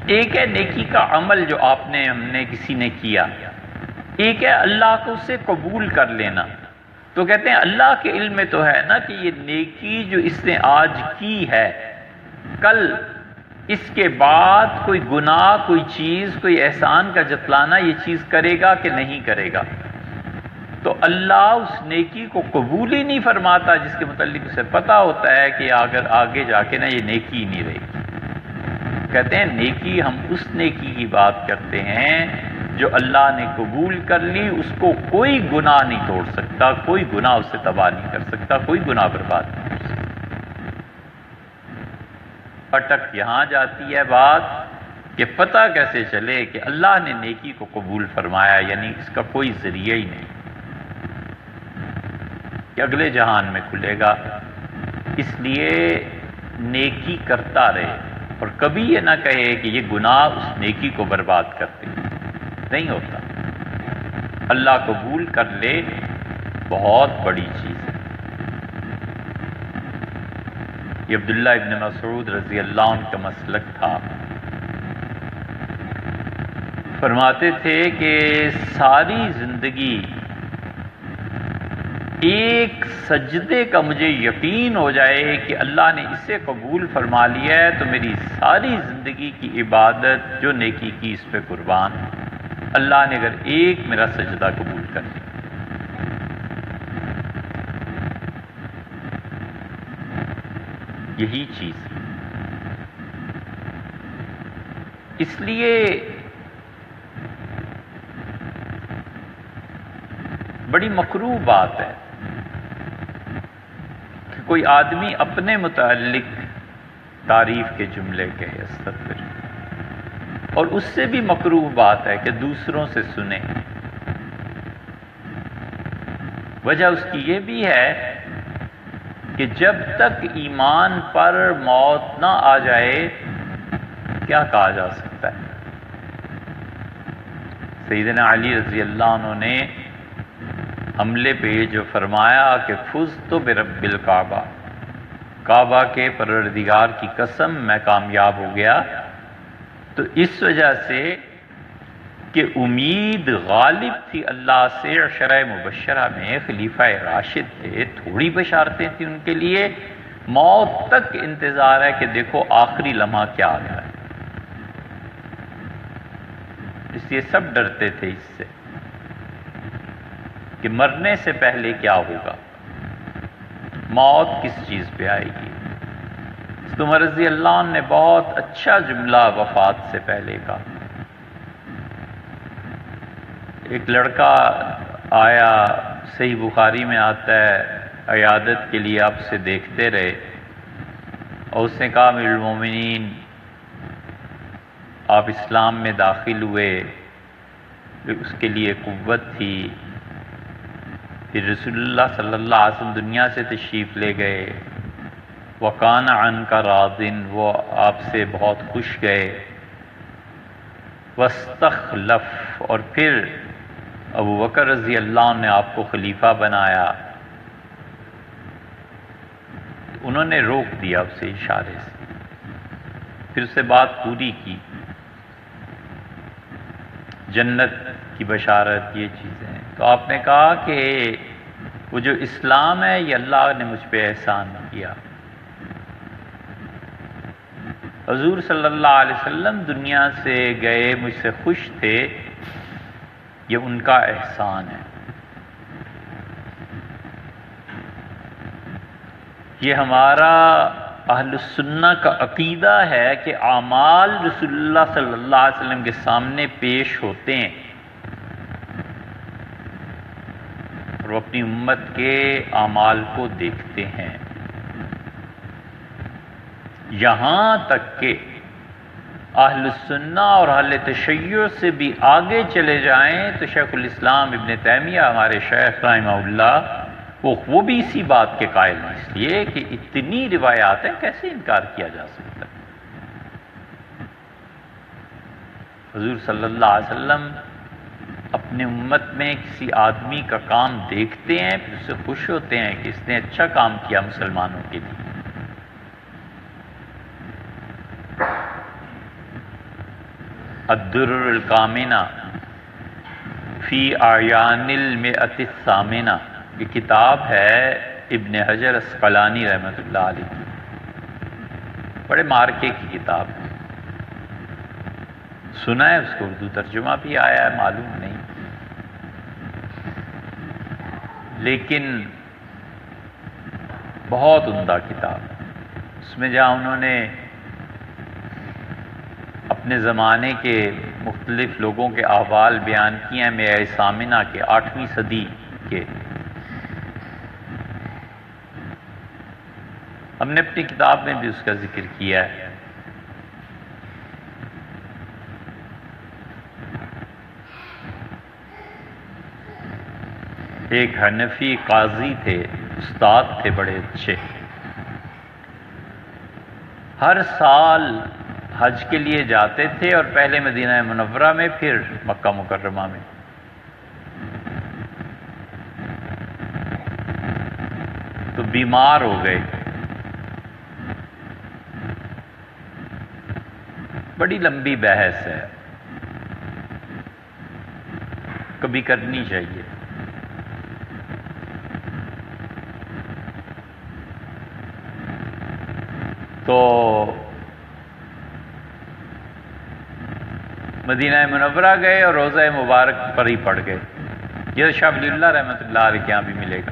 ایک ہے نیکی کا عمل جو ہم نے کسی نے کیا، ایک ہے اللہ کو اسے قبول کر لینا۔ تو کہتے ہیں اللہ کے علم میں تو ہے نا کہ یہ نیکی جو اس نے آج کی ہے، کل اس کے بعد کوئی گناہ، کوئی چیز، کوئی احسان کا جتلانا یہ چیز کرے گا کہ نہیں کرے گا۔ تو اللہ اس نیکی کو قبول ہی نہیں فرماتا جس کے متعلق اسے پتہ ہوتا ہے کہ اگر آگے جا کے نا یہ نیکی ہی نہیں رہے گی۔ کہتے ہیں نیکی ہم اس نیکی کی بات کرتے ہیں جو اللہ نے قبول کر لی، اس کو کوئی گناہ نہیں توڑ سکتا، کوئی گناہ اسے تباہ نہیں کر سکتا، کوئی گناہ برباد نہیں کر سکتا۔ اٹک یہاں جاتی ہے بات کہ پتہ کیسے چلے کہ اللہ نے نیکی کو قبول فرمایا، یعنی اس کا کوئی ذریعہ ہی نہیں کہ اگلے جہان میں کھلے گا۔ اس لیے نیکی کرتا رہے اور کبھی یہ نہ کہے کہ یہ گناہ اس نیکی کو برباد کرتے، نہیں ہوتا۔ اللہ قبول کر لے بہت بڑی چیز ہے۔ یہ عبداللہ ابن مسعود رضی اللہ عنہ کا مسلک تھا۔ فرماتے تھے کہ ساری زندگی ایک سجدے کا مجھے یقین ہو جائے کہ اللہ نے اسے قبول فرما لیا ہے تو میری ساری زندگی کی عبادت جو نیکی کی اس پہ قربان ہے۔ اللہ نے اگر ایک میرا سجدہ قبول کر لیا، یہی چیز ہے۔ اس لیے بڑی مکروہ بات ہے کہ کوئی آدمی اپنے متعلق تعریف کے جملے کہے، استغفر، اور اس سے بھی مکروہ بات ہے کہ دوسروں سے سنے۔ وجہ اس کی یہ بھی ہے کہ جب تک ایمان پر موت نہ آ جائے کیا کہا جا سکتا ہے؟ سیدنا علی رضی اللہ عنہ نے حملے پہ جو فرمایا کہ فزت برب الکعبہ، کعبہ کے پروردگار کی قسم میں کامیاب ہو گیا، تو اس وجہ سے کہ امید غالب تھی اللہ سے، عشرہ مبشرہ میں خلیفہ راشد تھے، تھوڑی بشارتیں تھیں ان کے لیے، موت تک انتظار ہے کہ دیکھو آخری لمحہ کیا آ رہا ہے۔ اس لیے سب ڈرتے تھے اس سے کہ مرنے سے پہلے کیا ہوگا، موت کس چیز پہ آئے گی۔ عمر رضی اللہ عنہ نے بہت اچھا جملہ وفات سے پہلے کہا۔ ایک لڑکا آیا، صحیح بخاری میں آتا ہے، عیادت کے لیے آپ سے دیکھتے رہے، اور اس نے کہا امیر المومنین آپ اسلام میں داخل ہوئے، اس کے لیے قوت تھی، پھر رسول اللہ صلی اللہ علیہ وسلم دنیا سے تشریف لے گئے، وَقَانَ عَنْكَ رَاضٍ، وہ آپ سے بہت خوش گئے، وَاسْتَخْلَفَ، اور پھر ابو بکر رضی اللہ عنہ نے آپ کو خلیفہ بنایا۔ انہوں نے روک دیا اسے اشارے سے، پھر اسے بات پوری کی، جنت کی بشارت، یہ چیزیں۔ تو آپ نے کہا کہ وہ جو اسلام ہے یہ اللہ نے مجھ پہ احسان کیا، حضور صلی اللہ علیہ وسلم دنیا سے گئے مجھ سے خوش تھے، یہ ان کا احسان ہے۔ یہ ہمارا اہل السنہ کا عقیدہ ہے کہ اعمال رسول اللہ صلی اللہ علیہ وسلم کے سامنے پیش ہوتے ہیں، اور وہ اپنی امت کے اعمال کو دیکھتے ہیں، یہاں تک کہ اہل السنہ اور اہل تشیع سے بھی آگے چلے جائیں تو شیخ الاسلام ابن تیمیہ ہمارے شیخ رحمہ اللہ وہ بھی اسی بات کے قائل ہیں، اس لیے کہ اتنی روایات ہیں کیسے انکار کیا جا سکتا ہے۔ حضور صلی اللہ علیہ وسلم اپنے امت میں کسی آدمی کا کام دیکھتے ہیں، پھر اس سے خوش ہوتے ہیں کہ اس نے اچھا کام کیا مسلمانوں کے لیے۔ الدرر الکامنہ فی اعیان المئۃ الثامنہ، یہ کتاب ہے ابن حجر اسقلانی رحمۃ اللہ علیہ کی، بڑے مارکے کی کتاب ہے، سنا ہے اس کو اردو ترجمہ بھی آیا ہے، معلوم نہیں، لیکن بہت عمدہ کتاب ہے۔ اس میں جہاں انہوں نے اپنے زمانے کے مختلف لوگوں کے احوال بیان کیے ہیں، میعاد ثامنہ کے 8ویں صدی کے، ہم نے اپنی کتاب میں بھی اس کا ذکر کیا ہے۔ ایک حنفی قاضی تھے، استاد تھے بڑے اچھے، ہر سال حج کے لیے جاتے تھے، اور پہلے مدینہ منورہ میں پھر مکہ مکرمہ میں، بیمار ہو گئے. بڑی لمبی بحث ہے، کبھی کرنی چاہیے. تو مدینہ منورہ گئے اور روضہ مبارک پر ہی پڑھ گئے. یہ شاہ ولی اللہ رحمۃ اللہ علیہ کے یہاں بھی ملے گا.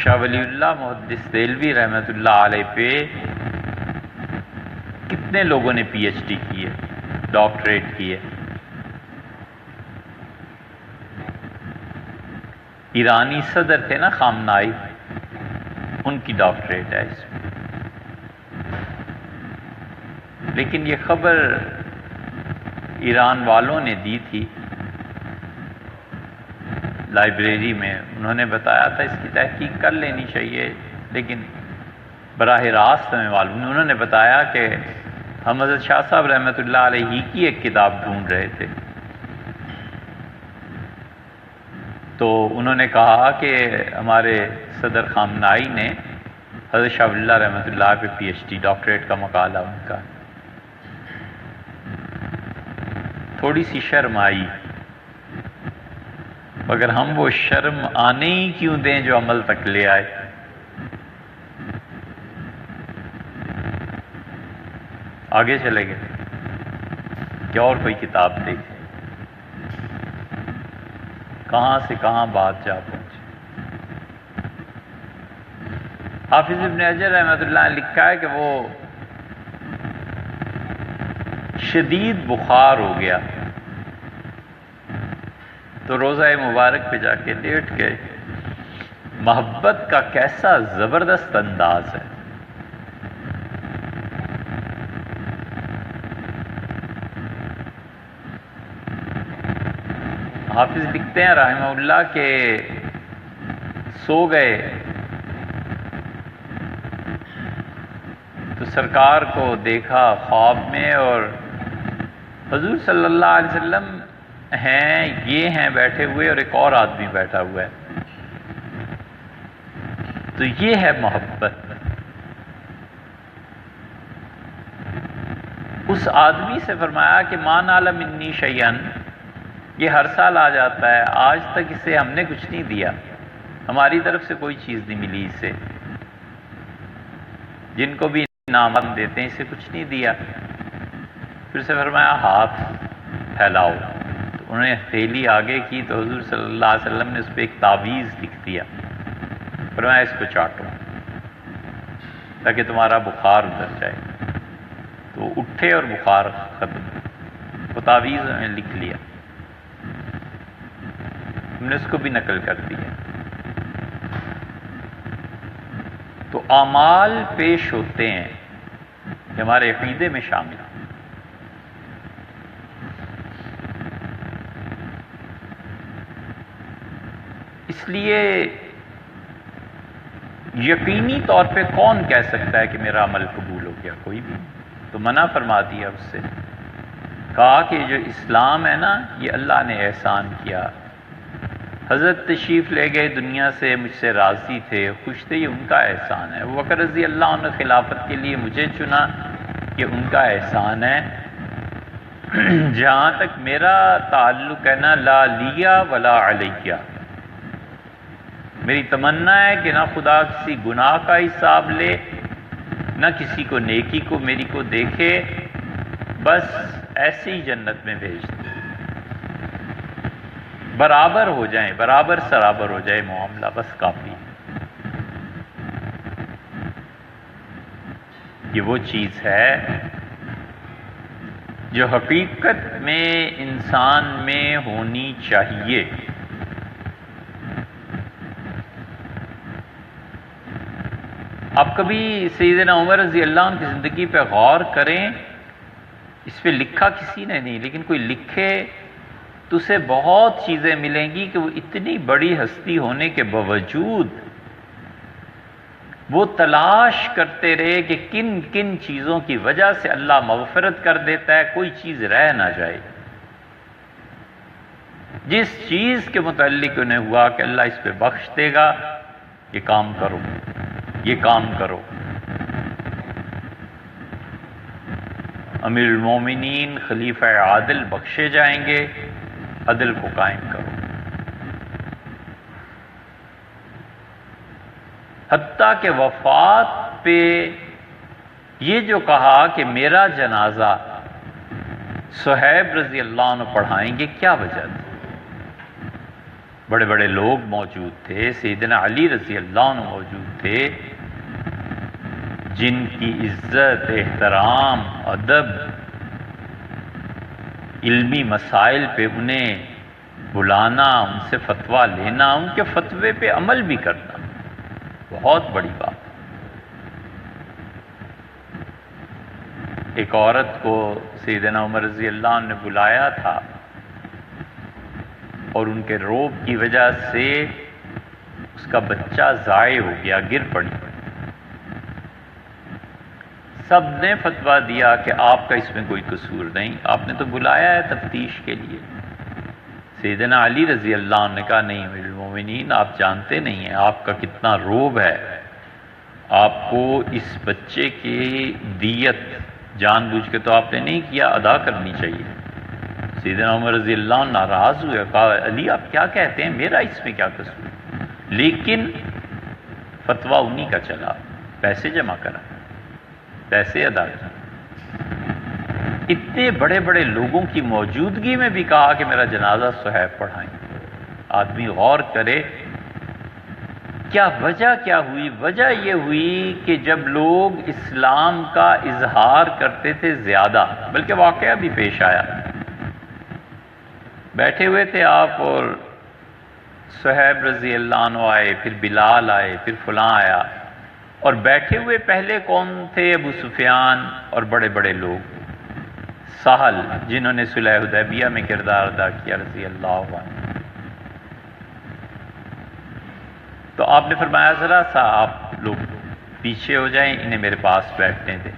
شاہ ولی اللہ محدث دہلوی رحمۃ اللہ علیہ پہ کتنے لوگوں نے پی ایچ ڈی کی ہے، ڈاکٹریٹ کی ہے. ایرانی صدر تھے نا خامنائی، ان کی ڈاکٹریٹ ہے اس میں. لیکن یہ خبر ایران والوں نے دی تھی لائبریری میں، انہوں نے بتایا تھا اس کی تحقیق کر لینی چاہیے، لیکن براہ راست ہمیں معلوم نہیں. انہوں نے بتایا کہ ہم حضرت شاہ صاحب رحمۃ اللہ علیہ ہی کی ایک کتاب ڈھونڈ رہے تھے، تو انہوں نے کہا کہ ہمارے صدر خامنائی نے حضرت شاہ ولی اللہ رحمۃ اللہ پہ پی ایچ ڈی ڈاکٹریٹ کا مقالہ ان کا. تھوڑی سی شرم آئی، مگر ہم وہ شرم آنے ہی کیوں دیں جو عمل تک لے آئے. آگے چلے گئے کہ اور کوئی کتاب دیکھیں. کہاں سے کہاں بات جا پہنچی. حافظ ابن حجر رحمۃ اللہ نے لکھا ہے کہ وہ شدید بخار ہو گیا تو روضہ مبارک پہ جا کے لیٹ گئے. محبت کا کیسا زبردست انداز ہے. حافظ لکھتے ہیں رحمہ اللہ کہ سو گئے تو سرکار کو دیکھا خواب میں، اور حضور صلی اللہ علیہ وسلم ہیں، یہ ہیں بیٹھے ہوئے اور ایک اور آدمی بیٹھا ہوا ہے. تو یہ ہے محبت. اس آدمی سے فرمایا کہ ما نال منی شیئن، یہ ہر سال آ جاتا ہے، آج تک اسے ہم نے کچھ نہیں دیا، ہماری طرف سے کوئی چیز نہیں ملی اسے. جن کو بھی انعام ہم دیتے ہیں اسے کچھ نہیں دیا. پھر سے فرمایا ہاتھ پھیلاؤ. تو انہوں نے ہتھیلی آگے کی تو حضور صلی اللہ علیہ وسلم نے اس پہ ایک تعویذ لکھ دیا. فرمایا اس کو چاٹو تاکہ تمہارا بخار اتر جائے. تو اٹھے اور بخار ختم. وہ تعویذ میں لکھ لیا. ہم نے اس کو بھی نقل کر دیا. تو اعمال پیش ہوتے ہیں کہ ہمارے عقیدے میں شامل ہیں. اس لیے یقینی طور پہ کون کہہ سکتا ہے کہ میرا عمل قبول ہو گیا؟ کوئی بھی. تو منع فرما دیا اس سے. کہا کہ جو اسلام ہے نا، یہ اللہ نے احسان کیا. حضرت تشریف لے گئے دنیا سے، مجھ سے راضی تھے، خوش تھے، یہ ان کا احسان ہے. ابو بکر رضی اللہ عنہ خلافت کے لیے مجھے چنا، یہ ان کا احسان ہے. جہاں تک میرا تعلق ہے نا، لا لیا ولا علیہ، میری تمنا ہے کہ نہ خدا کسی گناہ کا حساب لے، نہ کسی کو نیکی کو میری کو دیکھے، بس ایسے ہی جنت میں بھیج دے. برابر ہو جائیں، برابر سرابر ہو جائے معاملہ، بس کافی. یہ وہ چیز ہے جو حقیقت میں انسان میں ہونی چاہیے. آپ کبھی سیدنا عمر رضی اللہ عنہ کی زندگی پہ غور کریں. اس پہ لکھا کسی نے نہیں، لیکن کوئی لکھے تو اسے بہت چیزیں ملیں گی کہ وہ اتنی بڑی ہستی ہونے کے باوجود وہ تلاش کرتے رہے کہ کن کن چیزوں کی وجہ سے اللہ مغفرت کر دیتا ہے، کوئی چیز رہ نہ جائے. جس چیز کے متعلق انہیں ہوا کہ اللہ اس پہ بخش دے گا، یہ کام کرو، یہ کام کرو۔ امیر المومنین خلیفہ عادل بخشے جائیں گے، عدل کو قائم کرو۔ حتیٰ کہ وفات پہ یہ جو کہا کہ میرا جنازہ صہیب رضی اللہ عنہ پڑھائیں گے، کیا وجہ تھی؟ بڑے بڑے لوگ موجود تھے، سیدنا علی رضی اللہ عنہ موجود تھے، جن کی عزت، احترام، ادب، علمی مسائل پہ انہیں بلانا، ان سے فتویٰ لینا، ان کے فتوے پہ عمل بھی کرنا بہت بڑی بات۔ ایک عورت کو سیدنا عمر رضی اللہ عنہ نے بلایا تھا اور ان کے روب کی وجہ سے اس کا بچہ ضائع ہو گیا، گر پڑی۔ سب نے فتویٰ دیا کہ آپ کا اس میں کوئی قصور نہیں، آپ نے تو بلایا ہے تفتیش کے لیے۔ سیدنا علی رضی اللہ عنہ نے کہا نہیں امیر المومنین، آپ جانتے نہیں ہیں آپ کا کتنا روب ہے، آپ کو اس بچے کی دیت جان بوجھ کے تو آپ نے نہیں کیا، ادا کرنی چاہیے۔ سیدنا عمر رضی اللہ عنہ ناراض ہوئے، کہا علی آپ کیا کہتے ہیں، میرا اس میں کیا قصور؟ لیکن فتویٰ انہی کا چلا، پیسے جمع کرا، پیسے ادا کیے۔ اتنے بڑے بڑے لوگوں کی موجودگی میں بھی کہا کہ میرا جنازہ صہیب پڑھائیں۔ آدمی غور کرے کیا وجہ کیا ہوئی؟ وجہ یہ ہوئی کہ جب لوگ اسلام کا اظہار کرتے تھے زیادہ، بلکہ واقعہ بھی پیش آیا، بیٹھے ہوئے تھے آپ اور صہیب رضی اللہ عنہ آئے، پھر بلال آئے، پھر فلاں آیا، اور بیٹھے ہوئے پہلے کون تھے؟ ابو سفیان اور بڑے بڑے لوگ، سہل جنہوں نے صلح حدیبیہ میں کردار ادا کیا رضی اللہ عنہ۔ تو آپ نے فرمایا ذرا سا آپ لوگ پیچھے ہو جائیں، انہیں میرے پاس بیٹھنے دیں۔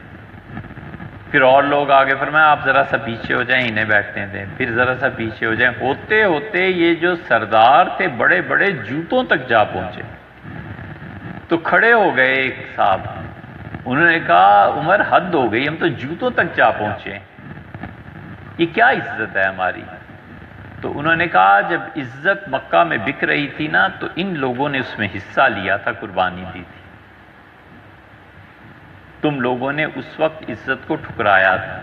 پھر اور لوگ آگے فرمایا آپ ذرا سا پیچھے ہو جائیں، انہیں بیٹھنے دیں، پھر ذرا سا پیچھے ہو جائیں۔ ہوتے ہوتے یہ جو سردار تھے بڑے بڑے جوتوں تک جا پہنچے، تو کھڑے ہو گئے ایک صاحب، انہوں نے کہا عمر حد ہو گئی، ہم تو جوتوں تک جا پہنچے، یہ کیا عزت ہے ہماری؟ تو انہوں نے کہا جب عزت مکہ میں بک رہی تھی نا تو ان لوگوں نے اس میں حصہ لیا تھا، قربانی دی تھی، تم لوگوں نے اس وقت عزت کو ٹھکرایا تھا،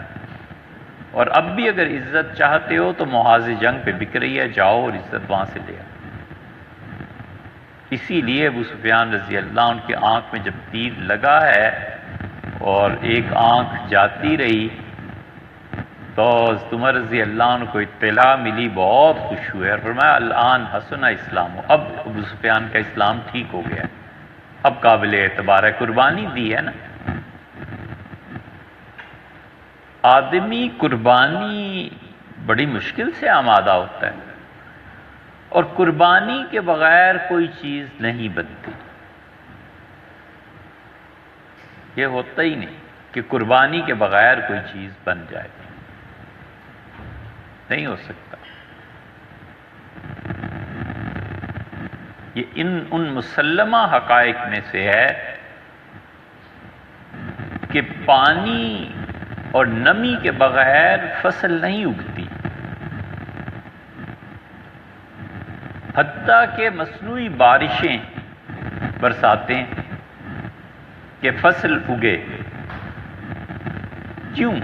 اور اب بھی اگر عزت چاہتے ہو تو محاذ جنگ پہ بک رہی ہے، جاؤ اور عزت وہاں سے لے آؤ۔ اسی لیے ابو سفیان رضی اللہ عنہ کی آنکھ میں جب تیر لگا ہے اور ایک آنکھ جاتی رہی تو عمر رضی اللہ عنہ کو اطلاع ملی، بہت خوش ہوئے اور فرمایا الان حسن اسلام، اب ابو سفیان کا اسلام ٹھیک ہو گیا، اب قابل اعتبار ہے، قربانی دی ہے نا۔ آدمی قربانی بڑی مشکل سے آمادہ ہوتا ہے، اور قربانی کے بغیر کوئی چیز نہیں بنتی۔ یہ ہوتا ہی نہیں کہ قربانی کے بغیر کوئی چیز بن جائے، نہیں ہو سکتا۔ یہ ان مسلمہ حقائق میں سے ہے کہ پانی اور نمی کے بغیر فصل نہیں اگتی، حتیٰ کہ مصنوعی بارشیں برساتے ہیں کہ فصل اگے۔ کیوں؟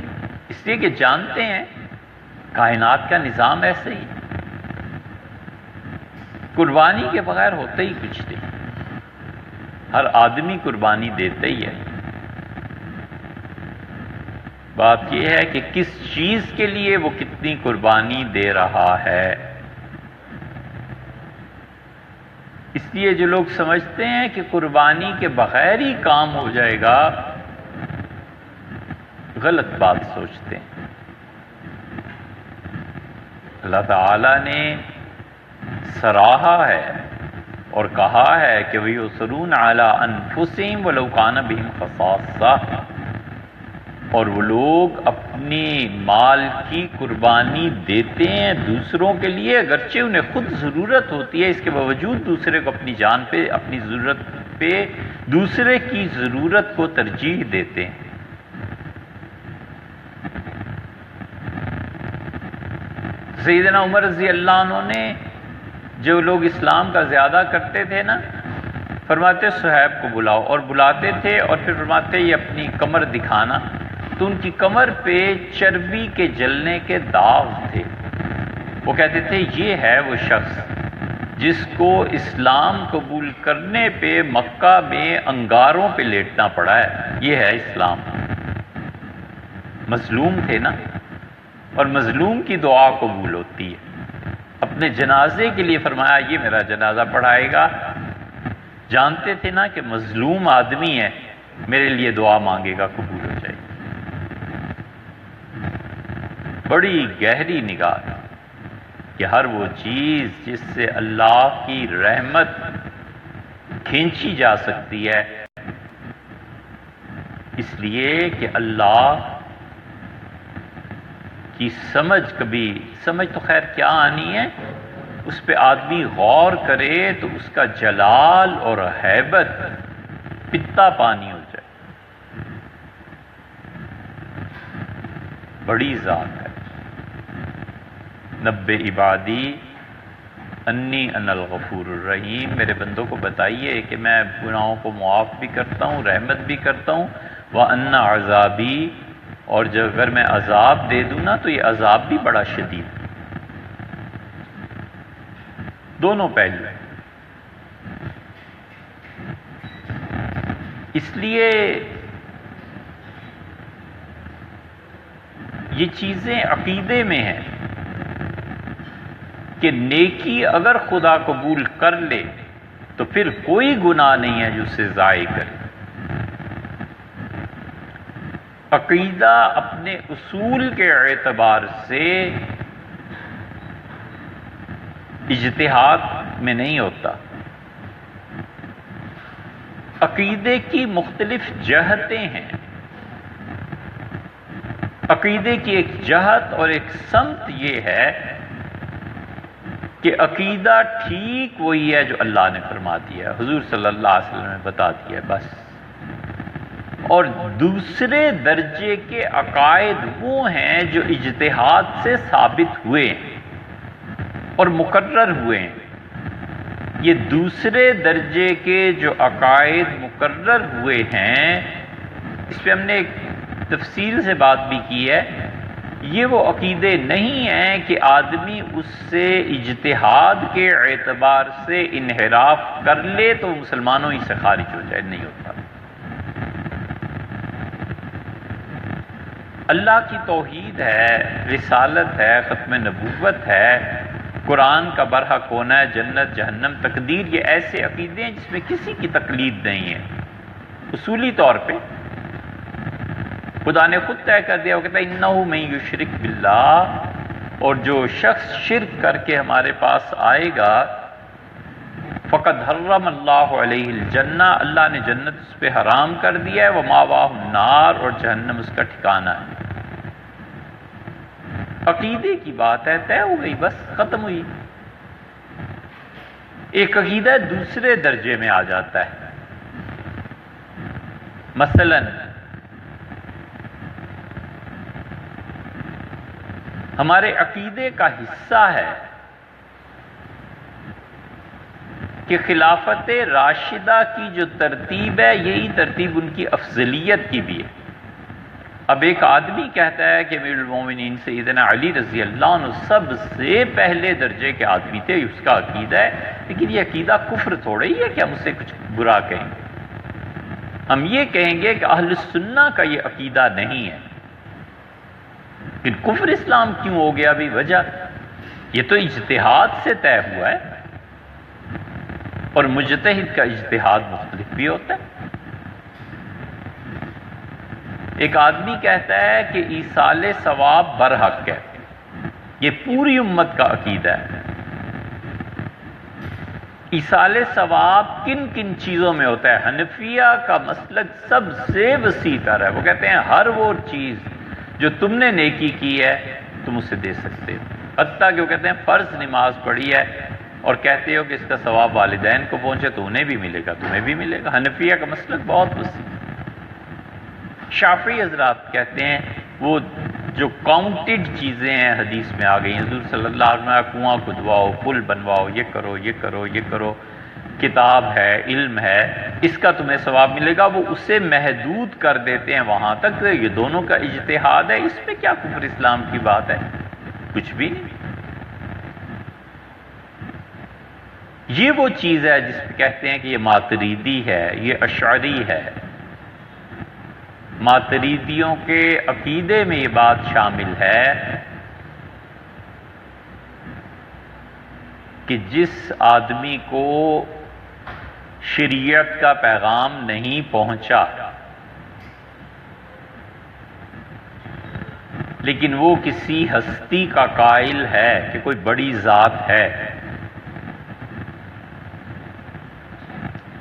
اس لیے کہ جانتے ہیں کائنات کا نظام ایسے ہی، قربانی کے بغیر ہوتا ہی کچھ نہیں، ہر آدمی قربانی دیتا ہی ہے۔ بات یہ ہے کہ کس چیز کے لیے وہ کتنی قربانی دے رہا ہے۔ اس لیے جو لوگ سمجھتے ہیں کہ قربانی کے بغیر ہی کام ہو جائے گا، غلط بات سوچتے ہیں۔ اللہ تعالیٰ نے سراہا ہے اور کہا ہے کہ وَيُؤْثِرُونَ عَلَىٰ أَنفُسِهِمْ وَلَوْ كَانَ بِهِمْ خَصَاصَةٌ، اور وہ لوگ اپنی مال کی قربانی دیتے ہیں دوسروں کے لیے، اگرچہ انہیں خود ضرورت ہوتی ہے، اس کے باوجود دوسرے کو اپنی جان پہ، اپنی ضرورت پہ دوسرے کی ضرورت کو ترجیح دیتے ہیں۔ سیدنا عمر رضی اللہ عنہ نے، جو لوگ اسلام کا زیادہ کرتے تھے نا، فرماتے صہیب کو بلاؤ، اور بلاتے تھے اور پھر فرماتے یہ اپنی کمر دکھانا، تو ان کی کمر پہ چربی کے جلنے کے داغ تھے۔ وہ کہتے تھے یہ ہے وہ شخص جس کو اسلام قبول کرنے پہ مکہ میں انگاروں پہ لیٹنا پڑا ہے، یہ ہے اسلام۔ مظلوم تھے نا، اور مظلوم کی دعا قبول ہوتی ہے۔ اپنے جنازے کے لیے فرمایا یہ میرا جنازہ پڑھائے گا، جانتے تھے نا کہ مظلوم آدمی ہے، میرے لیے دعا مانگے گا، قبول ہو جائے گی۔ بڑی گہری نگاہ کہ ہر وہ چیز جس سے اللہ کی رحمت کھینچی جا سکتی ہے، اس لیے کہ اللہ کی سمجھ تو خیر کیا آنی ہے، اس پہ آدمی غور کرے تو اس کا جلال اور ہیبت پتا پانی ہو جائے۔ بڑی ذات ہے۔ نبّ عبادی انی انا الغفور الرحیم، میرے بندوں کو بتائیے کہ میں گناہوں کو معاف بھی کرتا ہوں، رحمت بھی کرتا ہوں، وَأَنَّ عَذَابِي، اور جب اگر میں عذاب دے دوں نا تو یہ عذاب بھی بڑا شدید ہے۔ دونوں پہلو ہیں۔ اس لیے یہ چیزیں عقیدے میں ہیں کہ نیکی اگر خدا قبول کر لے تو پھر کوئی گناہ نہیں ہے جو اسے ضائع کرے۔ عقیدہ اپنے اصول کے اعتبار سے اجتہاد میں نہیں ہوتا۔ عقیدے کی مختلف جہتیں ہیں۔ عقیدے کی ایک جہت اور ایک سمت یہ ہے کہ عقیدہ ٹھیک وہی ہے جو اللہ نے فرما دیا ہے، حضور صلی اللہ علیہ وسلم نے بتا دیا ہے، بس۔ اور دوسرے درجے کے عقائد وہ ہیں جو اجتہاد سے ثابت ہوئے ہیں اور مقرر ہوئے ہیں۔ یہ دوسرے درجے کے جو عقائد مقرر ہوئے ہیں، اس پہ ہم نے ایک تفصیل سے بات بھی کی ہے، یہ وہ عقیدے نہیں ہیں کہ آدمی اس سے اجتہاد کے اعتبار سے انحراف کر لے تو مسلمانوں ہی سے خارج ہو جائے، نہیں ہوتا۔ اللہ کی توحید ہے، رسالت ہے، ختم نبوت ہے، قرآن کا برحق ہونا ہے، جنت جہنم تقدیر، یہ ایسے عقیدے ہیں جس میں کسی کی تقلید نہیں ہے۔ اصولی طور پہ خدا نے خود طے کر دیا، وہ کہتا ہے انہ من یشرک باللہ، اور جو شخص شرک کر کے ہمارے پاس آئے گا فقد حرم اللہ علیہ الجنہ، اللہ نے جنت اس پہ حرام کر دیا ہے، ومأواہ النار، اور جہنم اس کا ٹھکانہ ہے۔ عقیدے کی بات ہے، طے ہو گئی، بس ختم ہوئی۔ ایک عقیدہ دوسرے درجے میں آ جاتا ہے۔ مثلاً ہمارے عقیدے کا حصہ ہے کہ خلافت راشدہ کی جو ترتیب ہے، یہی ترتیب ان کی افضلیت کی بھی ہے۔ اب ایک آدمی کہتا ہے کہ امیر المومنین سیدنا علی رضی اللہ عنہ سب سے پہلے درجے کے آدمی تھے، اس کا عقیدہ ہے، لیکن یہ عقیدہ کفر تھوڑا ہی ہے کہ ہم اس سے کچھ برا کہیں گے۔ ہم یہ کہیں گے کہ اہل سنہ کا یہ عقیدہ نہیں ہے، لیکن کفر اسلام کیوں ہو گیا؟ بھی وجہ یہ تو اجتہاد سے طے ہوا ہے، اور مجتہد کا اجتہاد مختلف بھی ہوتا ہے۔ ایک آدمی کہتا ہے کہ ایصال ثواب برحق ہے، یہ پوری امت کا عقیدہ ہے، ایصال ثواب کن کن چیزوں میں ہوتا ہے؟ حنفیہ کا مسلک سب سے وسیع تر ہے. وہ کہتے ہیں ہر وہ چیز جو تم نے نیکی کی ہے تم اسے دے سکتے ہو. حتیٰ کہ وہ کہتے ہیں فرض نماز پڑھی ہے اور کہتے ہو کہ اس کا ثواب والدین کو پہنچے تو انہیں بھی ملے گا، تمہیں بھی ملے گا. حنفیہ کا مسلک بہت وسیع. شافعی حضرات کہتے ہیں وہ جو کاؤنٹڈ چیزیں ہیں حدیث میں آ گئی ہیں، حضور صلی اللہ علیہ وسلم کنواں کھدواؤ، پل بنواؤ، یہ کرو یہ کرو یہ کرو، کتاب ہے، علم ہے، اس کا تمہیں ثواب ملے گا، وہ اسے محدود کر دیتے ہیں وہاں تک. یہ دونوں کا اجتہاد ہے، اس میں کیا کفر اسلام کی بات ہے؟ کچھ بھی نہیں. یہ وہ چیز ہے جس پہ کہتے ہیں کہ یہ ماتریدی ہے، یہ اشعری ہے. ماتریدیوں کے عقیدے میں یہ بات شامل ہے کہ جس آدمی کو شریعت کا پیغام نہیں پہنچا لیکن وہ کسی ہستی کا قائل ہے کہ کوئی بڑی ذات ہے،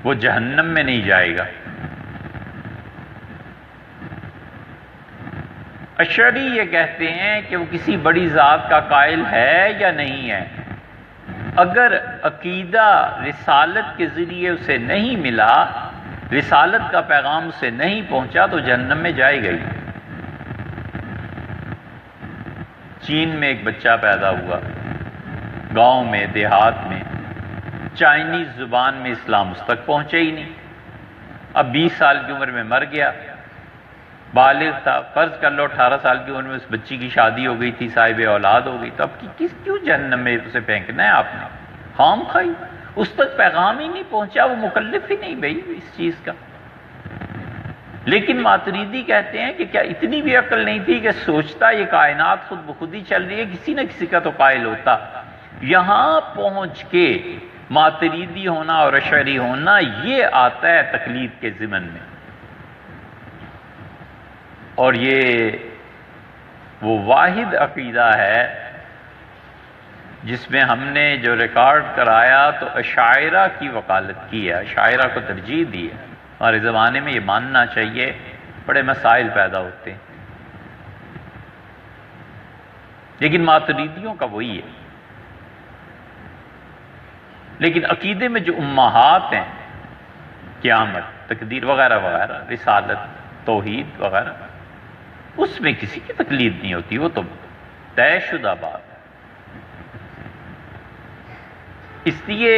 وہ جہنم میں نہیں جائے گا. اشعری یہ کہتے ہیں کہ وہ کسی بڑی ذات کا قائل ہے یا نہیں ہے، اگر عقیدہ رسالت کے ذریعے اسے نہیں ملا، رسالت کا پیغام اسے نہیں پہنچا تو جہنم میں جائے گا ہی. چین میں ایک بچہ پیدا ہوا، گاؤں میں، دیہات میں، چائنیز زبان میں اسلام اس تک پہنچے ہی نہیں. اب 20 سال کی عمر میں مر گیا، بالغ تھا، فرض کر لو 18 سال کی عمر میں اس بچی کی شادی ہو گئی تھی، صاحب اولاد ہو گئی، تو اب کیوں جہنم میں اسے پھینکنا ہے آپ نے؟ خام خائی اس تک پیغام ہی نہیں پہنچا، وہ مکلف ہی نہیں بھائی اس چیز کا. لیکن ماتریدی کہتے ہیں کہ کیا اتنی بھی عقل نہیں تھی کہ سوچتا یہ کائنات خود بخود ہی چل رہی ہے، کسی نہ کسی کا تو قائل ہوتا. یہاں پہنچ کے ماتریدی ہونا اور اشعری ہونا یہ آتا ہے تقلید کے ضمن میں. اور یہ وہ واحد عقیدہ ہے جس میں ہم نے جو ریکارڈ کرایا تو اشاعرہ کی وکالت کی ہے، اشاعرہ کو ترجیح دی ہے. ہمارے زمانے میں یہ ماننا چاہیے، بڑے مسائل پیدا ہوتے ہیں. لیکن ماتریدیوں کا وہی ہے. لیکن عقیدے میں جو امہات ہیں، قیامت، تقدیر وغیرہ وغیرہ، رسالت، توحید وغیرہ، اس میں کسی کی تقلید نہیں ہوتی، وہ تو طے شدہ بات ہے. اس لیے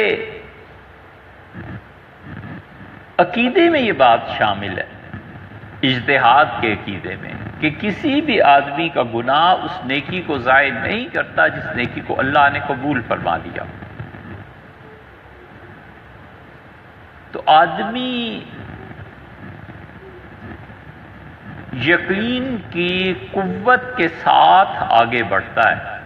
عقیدے میں یہ بات شامل ہے، اجتہاد کے عقیدے میں، کہ کسی بھی آدمی کا گناہ اس نیکی کو ضائع نہیں کرتا جس نیکی کو اللہ نے قبول فرما لیا. تو آدمی یقین کی قوت کے ساتھ آگے بڑھتا ہے.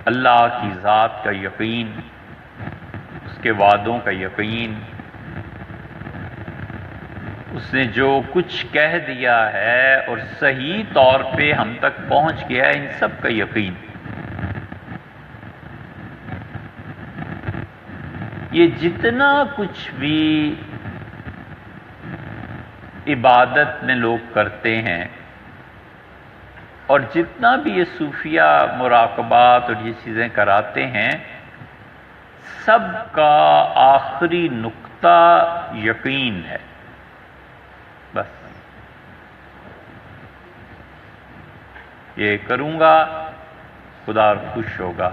اللہ کی ذات کا یقین، اس کے وعدوں کا یقین، اس نے جو کچھ کہہ دیا ہے اور صحیح طور پہ ہم تک پہنچ گیا ہے، ان سب کا یقین. یہ جتنا کچھ بھی عبادت میں لوگ کرتے ہیں اور جتنا بھی یہ صوفیہ مراقبات اور یہ چیزیں کراتے ہیں، سب کا آخری نقطہ یقین ہے. بس یہ کروں گا خدا خوش ہوگا،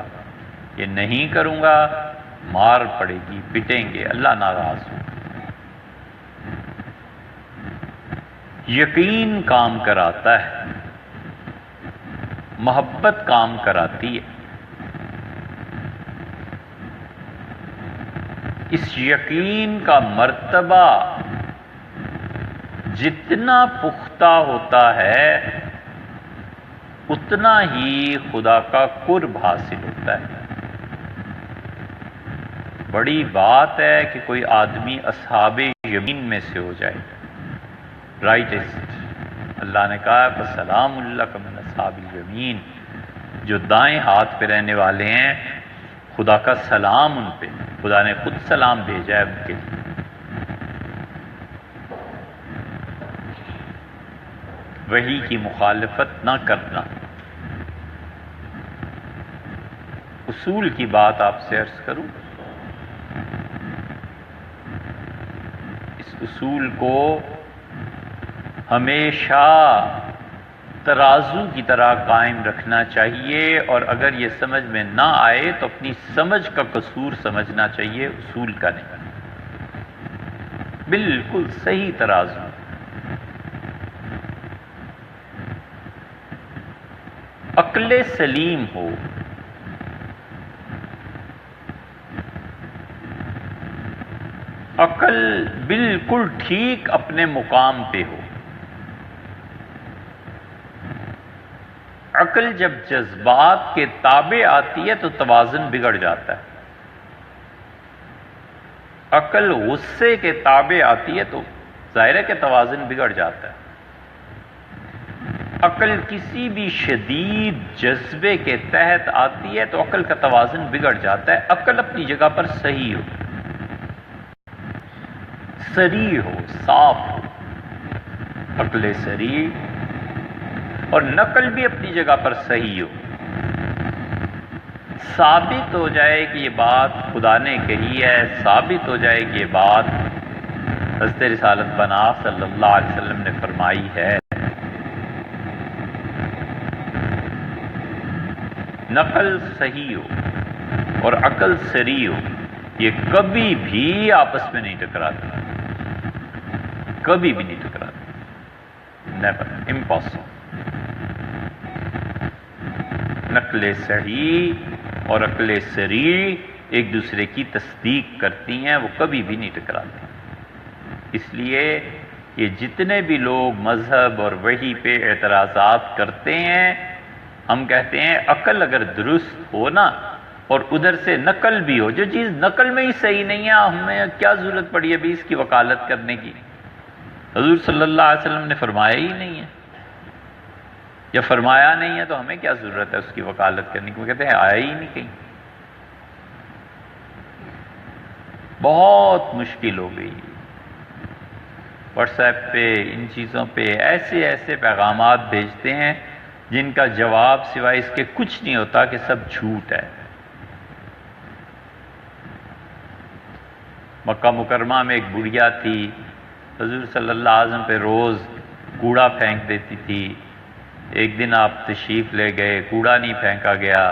یہ نہیں کروں گا مار پڑے گی، پٹیں گے، اللہ ناراض ہو. یقین کام کراتا ہے، محبت کام کراتی ہے. اس یقین کا مرتبہ جتنا پختہ ہوتا ہے اتنا ہی خدا کا قرب حاصل ہوتا ہے. بڑی بات ہے کہ کوئی آدمی اصحاب یمین میں سے ہو جائے، رائٹسٹ، اللہ نے کہا فَسَلَامٌ لَّكَ مِنْ أَصْحَابِ الْيَمِينِ، جو دائیں ہاتھ پہ رہنے والے ہیں خدا کا سلام ان پہ، خدا نے خود سلام بھیجا ہے ان کے لیے۔ وحی کی مخالفت نہ کرنا۔ اصول کی بات آپ سے عرض کروں، اس اصول کو ہمیشہ ترازو کی طرح قائم رکھنا چاہیے، اور اگر یہ سمجھ میں نہ آئے تو اپنی سمجھ کا قصور سمجھنا چاہیے، اصول کا نہیں۔ بالکل صحیح ترازو۔ عقل سلیم ہو، عقل بالکل ٹھیک اپنے مقام پہ ہو۔ عقل جب جذبات کے تابع آتی ہے تو توازن بگڑ جاتا ہے، عقل غصے کے تابع آتی ہے تو ظاہر ہے کہ توازن بگڑ جاتا ہے۔ عقل کسی بھی شدید جذبے کے تحت آتی ہے تو عقل کا توازن بگڑ جاتا ہے۔ عقل اپنی جگہ پر صحیح ہو، صریح ہو، صاف ہو، عقل صریح، اور نقل بھی اپنی جگہ پر صحیح ہو، ثابت ہو جائے کہ یہ بات خدا نے کہی ہے، ثابت ہو جائے کہ یہ بات حضرت رسالت پناہ صلی اللہ علیہ وسلم نے فرمائی ہے۔ نقل صحیح ہو اور عقل صریح ہو، یہ کبھی بھی آپس میں نہیں ٹکراتا، کبھی بھی نہیں ٹکراتا، نیور، امپاسبل۔ نقل صحیح اور عقل صریح ایک دوسرے کی تصدیق کرتی ہیں، وہ کبھی بھی نہیں ٹکراتی۔ اس لیے یہ جتنے بھی لوگ مذہب اور وحی پہ اعتراضات کرتے ہیں، ہم کہتے ہیں عقل اگر درست ہو نا اور ادھر سے نقل بھی ہو، جو چیز نقل میں ہی صحیح نہیں ہے ہمیں کیا ضرورت پڑی ہے بھی اس کی وکالت کرنے کی؟ حضور صلی اللہ علیہ وسلم نے فرمایا ہی نہیں ہے، یا فرمایا نہیں ہے تو ہمیں کیا ضرورت ہے اس کی وکالت کرنے کی؟ وہ کہتے ہیں آیا ہی نہیں کہیں۔ بہت مشکل ہو گئی واٹس ایپ پہ، ان چیزوں پہ ایسے ایسے پیغامات بھیجتے ہیں جن کا جواب سوائے اس کے کچھ نہیں ہوتا کہ سب جھوٹ ہے۔ مکہ مکرمہ میں ایک بڑھیا تھی، حضور صلی اللہ علیہ وسلم پہ روز کوڑا پھینک دیتی تھی۔ ایک دن آپ تشریف لے گئے، کوڑا نہیں پھینکا گیا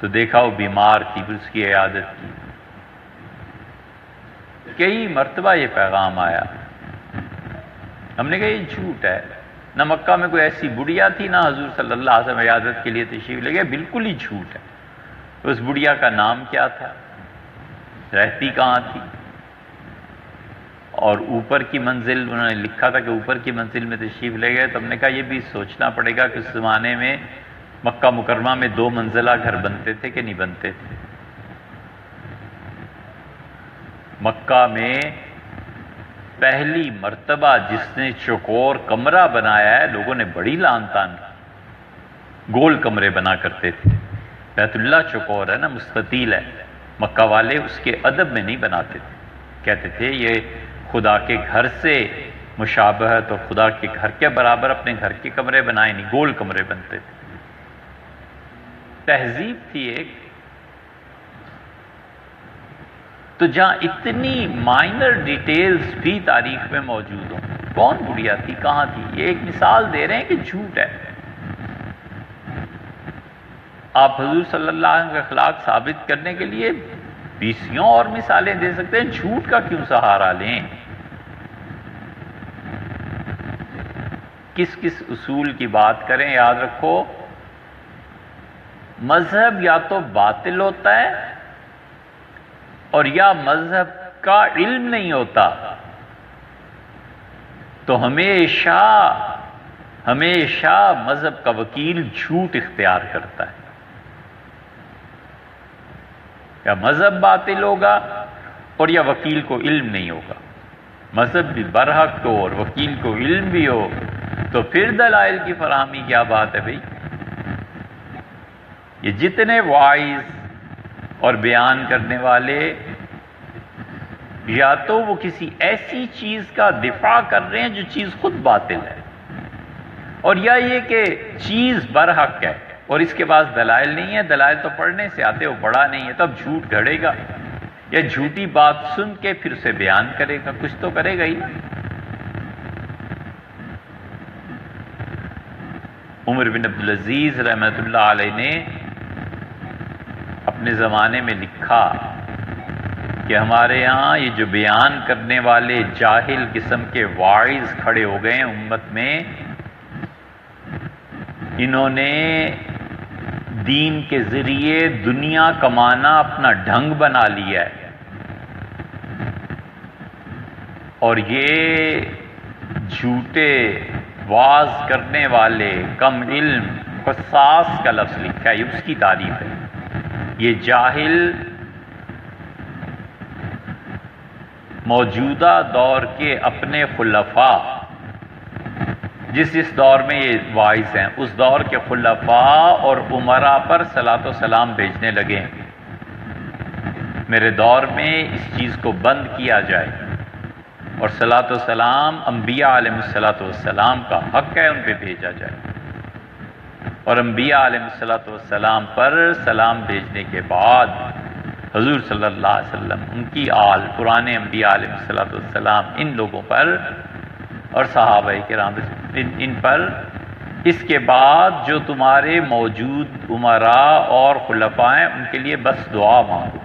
تو دیکھا وہ بیمار تھی، پھر اس کی عیادت کی۔ کئی مرتبہ یہ پیغام آیا، ہم نے کہا یہ جھوٹ ہے، نہ مکہ میں کوئی ایسی بڑھیا تھی نہ حضور صلی اللہ علیہ وسلم عیادت کے لیے تشریف لے گئے، بالکل ہی جھوٹ ہے۔ اس بڑھیا کا نام کیا تھا، رہتی کہاں تھی، اور اوپر کی منزل انہوں نے لکھا تھا کہ اوپر کی منزل میں تشریف لے گئے، تو ہم نے کہا یہ بھی سوچنا پڑے گا کہ اس زمانے میں مکہ مکرمہ میں 2 منزلہ گھر بنتے تھے کہ نہیں بنتے تھے؟ مکہ میں پہلی مرتبہ جس نے چوکور کمرہ بنایا ہے، لوگوں نے بڑی لان تان کی، گول کمرے بنا کرتے تھے۔ بیت اللہ چوکور ہے نا، مستطیل ہے، مکہ والے اس کے ادب میں نہیں بناتے تھے، کہتے تھے یہ خدا کے گھر سے مشابہت اور خدا کے گھر کے برابر اپنے گھر کے کمرے بنائے نہیں، گول کمرے بنتے تھے۔ تہذیب تھی ایک۔ تو جہاں اتنی مائنر ڈیٹیلز بھی تاریخ میں موجود ہوں، کون بڑھیا تھی، کہاں تھی، یہ ایک مثال دے رہے ہیں کہ جھوٹ ہے۔ آپ حضور صلی اللہ علیہ وسلم کا اخلاق ثابت کرنے کے لیے 20 اور مثالیں دے سکتے ہیں، جھوٹ کا کیوں سہارا لیں؟ کس کس اصول کی بات کریں، یاد رکھو مذہب یا تو باطل ہوتا ہے اور یا مذہب کا علم نہیں ہوتا، تو ہمیشہ ہمیشہ مذہب کا وکیل جھوٹ اختیار کرتا ہے۔ یا مذہب باطل ہوگا اور یا وکیل کو علم نہیں ہوگا۔ مذہب بھی برحق ہو اور وکیل کو علم بھی ہو تو پھر دلائل کی فراہمی کیا بات ہے بھئی؟ یہ جتنے وائز اور بیان کرنے والے یا تو وہ کسی ایسی چیز کا دفاع کر رہے ہیں جو چیز خود باطل ہے، اور یا یہ کہ چیز برحق ہے اور اس کے پاس دلائل نہیں ہے، دلائل تو پڑھنے سے آتے وہ پڑھا نہیں ہے، تب جھوٹ گھڑے گا یا جھوٹی بات سن کے پھر اسے بیان کرے گا، کچھ تو کرے گا ہی نا۔ عمر بن عبدالعزیز رحمۃ اللہ علیہ نے اپنے زمانے میں لکھا کہ ہمارے یہاں یہ جو بیان کرنے والے جاہل قسم کے واعظ کھڑے ہو گئے ہیں امت میں، انہوں نے دین کے ذریعے دنیا کمانا اپنا ڈھنگ بنا لیا ہے، اور یہ جھوٹے واز کرنے والے کم علم قصاص کا لفظ لکھا ہے، یہ اس کی تعریف ہے۔ یہ جاہل موجودہ دور کے اپنے خلفاء، جس دور میں یہ واعظ ہیں، اس دور کے خلفاء اور امراء پر صلاۃ و سلام بھیجنے لگے ہیں، میرے دور میں اس چیز کو بند کیا جائے، اور صلاۃ و سلام انبیاء علیہ الصلاۃ والسلام کا حق ہے، ان پہ بھیجا جائے، اور انبیاء علیہ الصلاۃ والسلام پر سلام بھیجنے کے بعد حضور صلی اللہ علیہ وسلم، ان کی آل، پرانے انبیاء علیہ الصلاۃ والسلام، ان لوگوں پر اور صحابہ کرام ان پر، اس کے بعد جو تمہارے موجود امراء اور خلفاء ہیں ان کے لیے بس دعا مانگو۔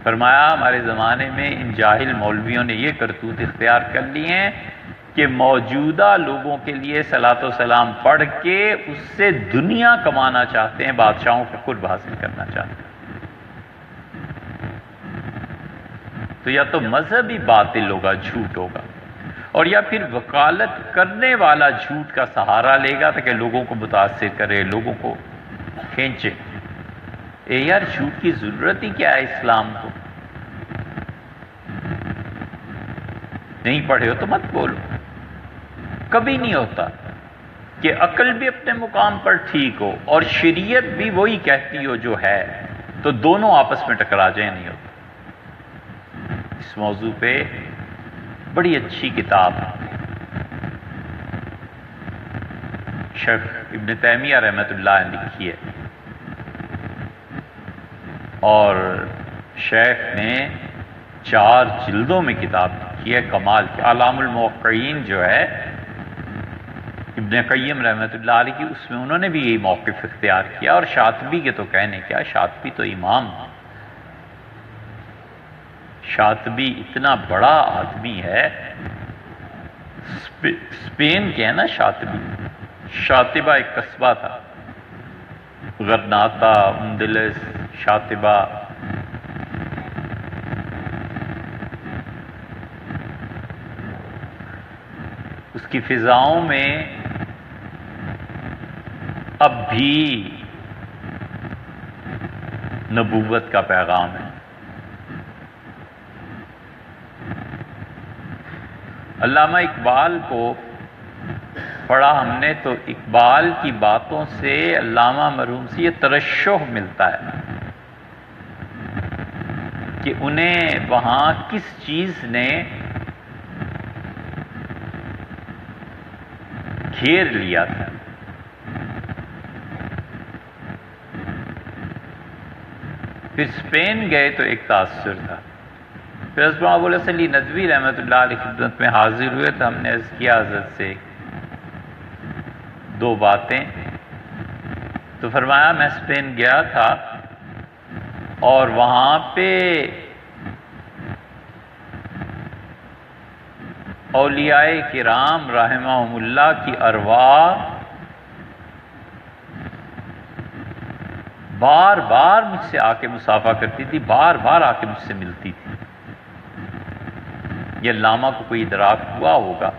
فرمایا ہمارے زمانے میں ان جاہل مولویوں نے یہ کرتوت اختیار کر لی ہیں کہ موجودہ لوگوں کے لیے صلاۃ و سلام پڑھ کے اس سے دنیا کمانا چاہتے ہیں، بادشاہوں کا قرب حاصل کرنا چاہتے ہیں۔ تو یا تو مذہبی باطل ہوگا، جھوٹ ہوگا، اور یا پھر وکالت کرنے والا جھوٹ کا سہارا لے گا تاکہ لوگوں کو متاثر کرے، لوگوں کو کھینچے۔ اے یار جھوٹ کی ضرورت ہی کیا ہے اسلام کو؟ نہیں پڑھے ہو تو مت بولو۔ کبھی نہیں ہوتا کہ عقل بھی اپنے مقام پر ٹھیک ہو اور شریعت بھی وہی کہتی ہو جو ہے، تو دونوں آپس میں ٹکرا جائیں، نہیں ہوتا۔ اس موضوع پہ بڑی اچھی کتاب شیخ ابن تیمیہ رحمۃ اللہ نے لکھی ہے، اور شیخ نے 4 جلدوں میں کتاب لکھی ہے، کمال کی، اعلام الموقعین جو ہے ابن قیم رحمۃ اللہ علیہ کی، اس میں انہوں نے بھی یہی موقف اختیار کیا، اور شاطبی کے تو کہنے کیا، شاطبی تو امام، شاطبی اتنا بڑا آدمی ہے، اسپین کے ہے نا شاطبی، شاطبہ ایک قصبہ تھا، غرناطہ، اندلس، شاطبہ، اس کی فضاؤں میں اب بھی نبوت کا پیغام ہے۔ علامہ اقبال کو پڑھا ہم نے تو اقبال کی باتوں سے علامہ مرحوم سے یہ ترشح ملتا ہے کہ انہیں وہاں کس چیز نے گھیر لیا تھا۔ پھر اسپین گئے تو ایک تاثر تھا، پھر حضرت ابو الحسن علی ندوی رحمۃ اللہ علیہ خدمت میں حاضر ہوئے تو ہم نے عرض کیا حضرت سے 2 باتیں، تو فرمایا میں اسپین گیا تھا اور وہاں پہ اولیاء کرام رحمہم اللہ کی ارواح بار بار مجھ سے آ کے مصافحہ کرتی تھی، بار بار آ کے مجھ سے ملتی تھی۔ یہ علامہ کو کوئی ادراک ہوا ہوگا،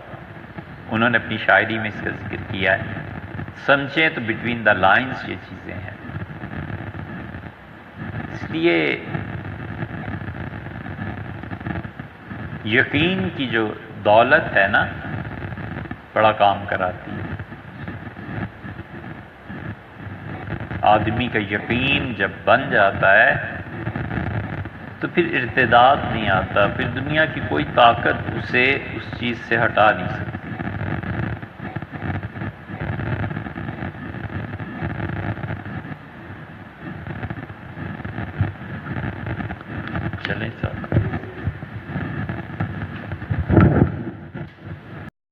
انہوں نے اپنی شاعری میں اس کا ذکر کیا ہے، سمجھیں تو بٹوین دا لائنز یہ چیزیں ہیں۔ اس لیے یقین کی جو دولت ہے نا، بڑا کام کراتی ہے۔ آدمی کا یقین جب بن جاتا ہے تو پھر ارتداد نہیں آتا، پھر دنیا کی کوئی طاقت اسے اس چیز سے ہٹا نہیں سکتی۔ چلیں سر۔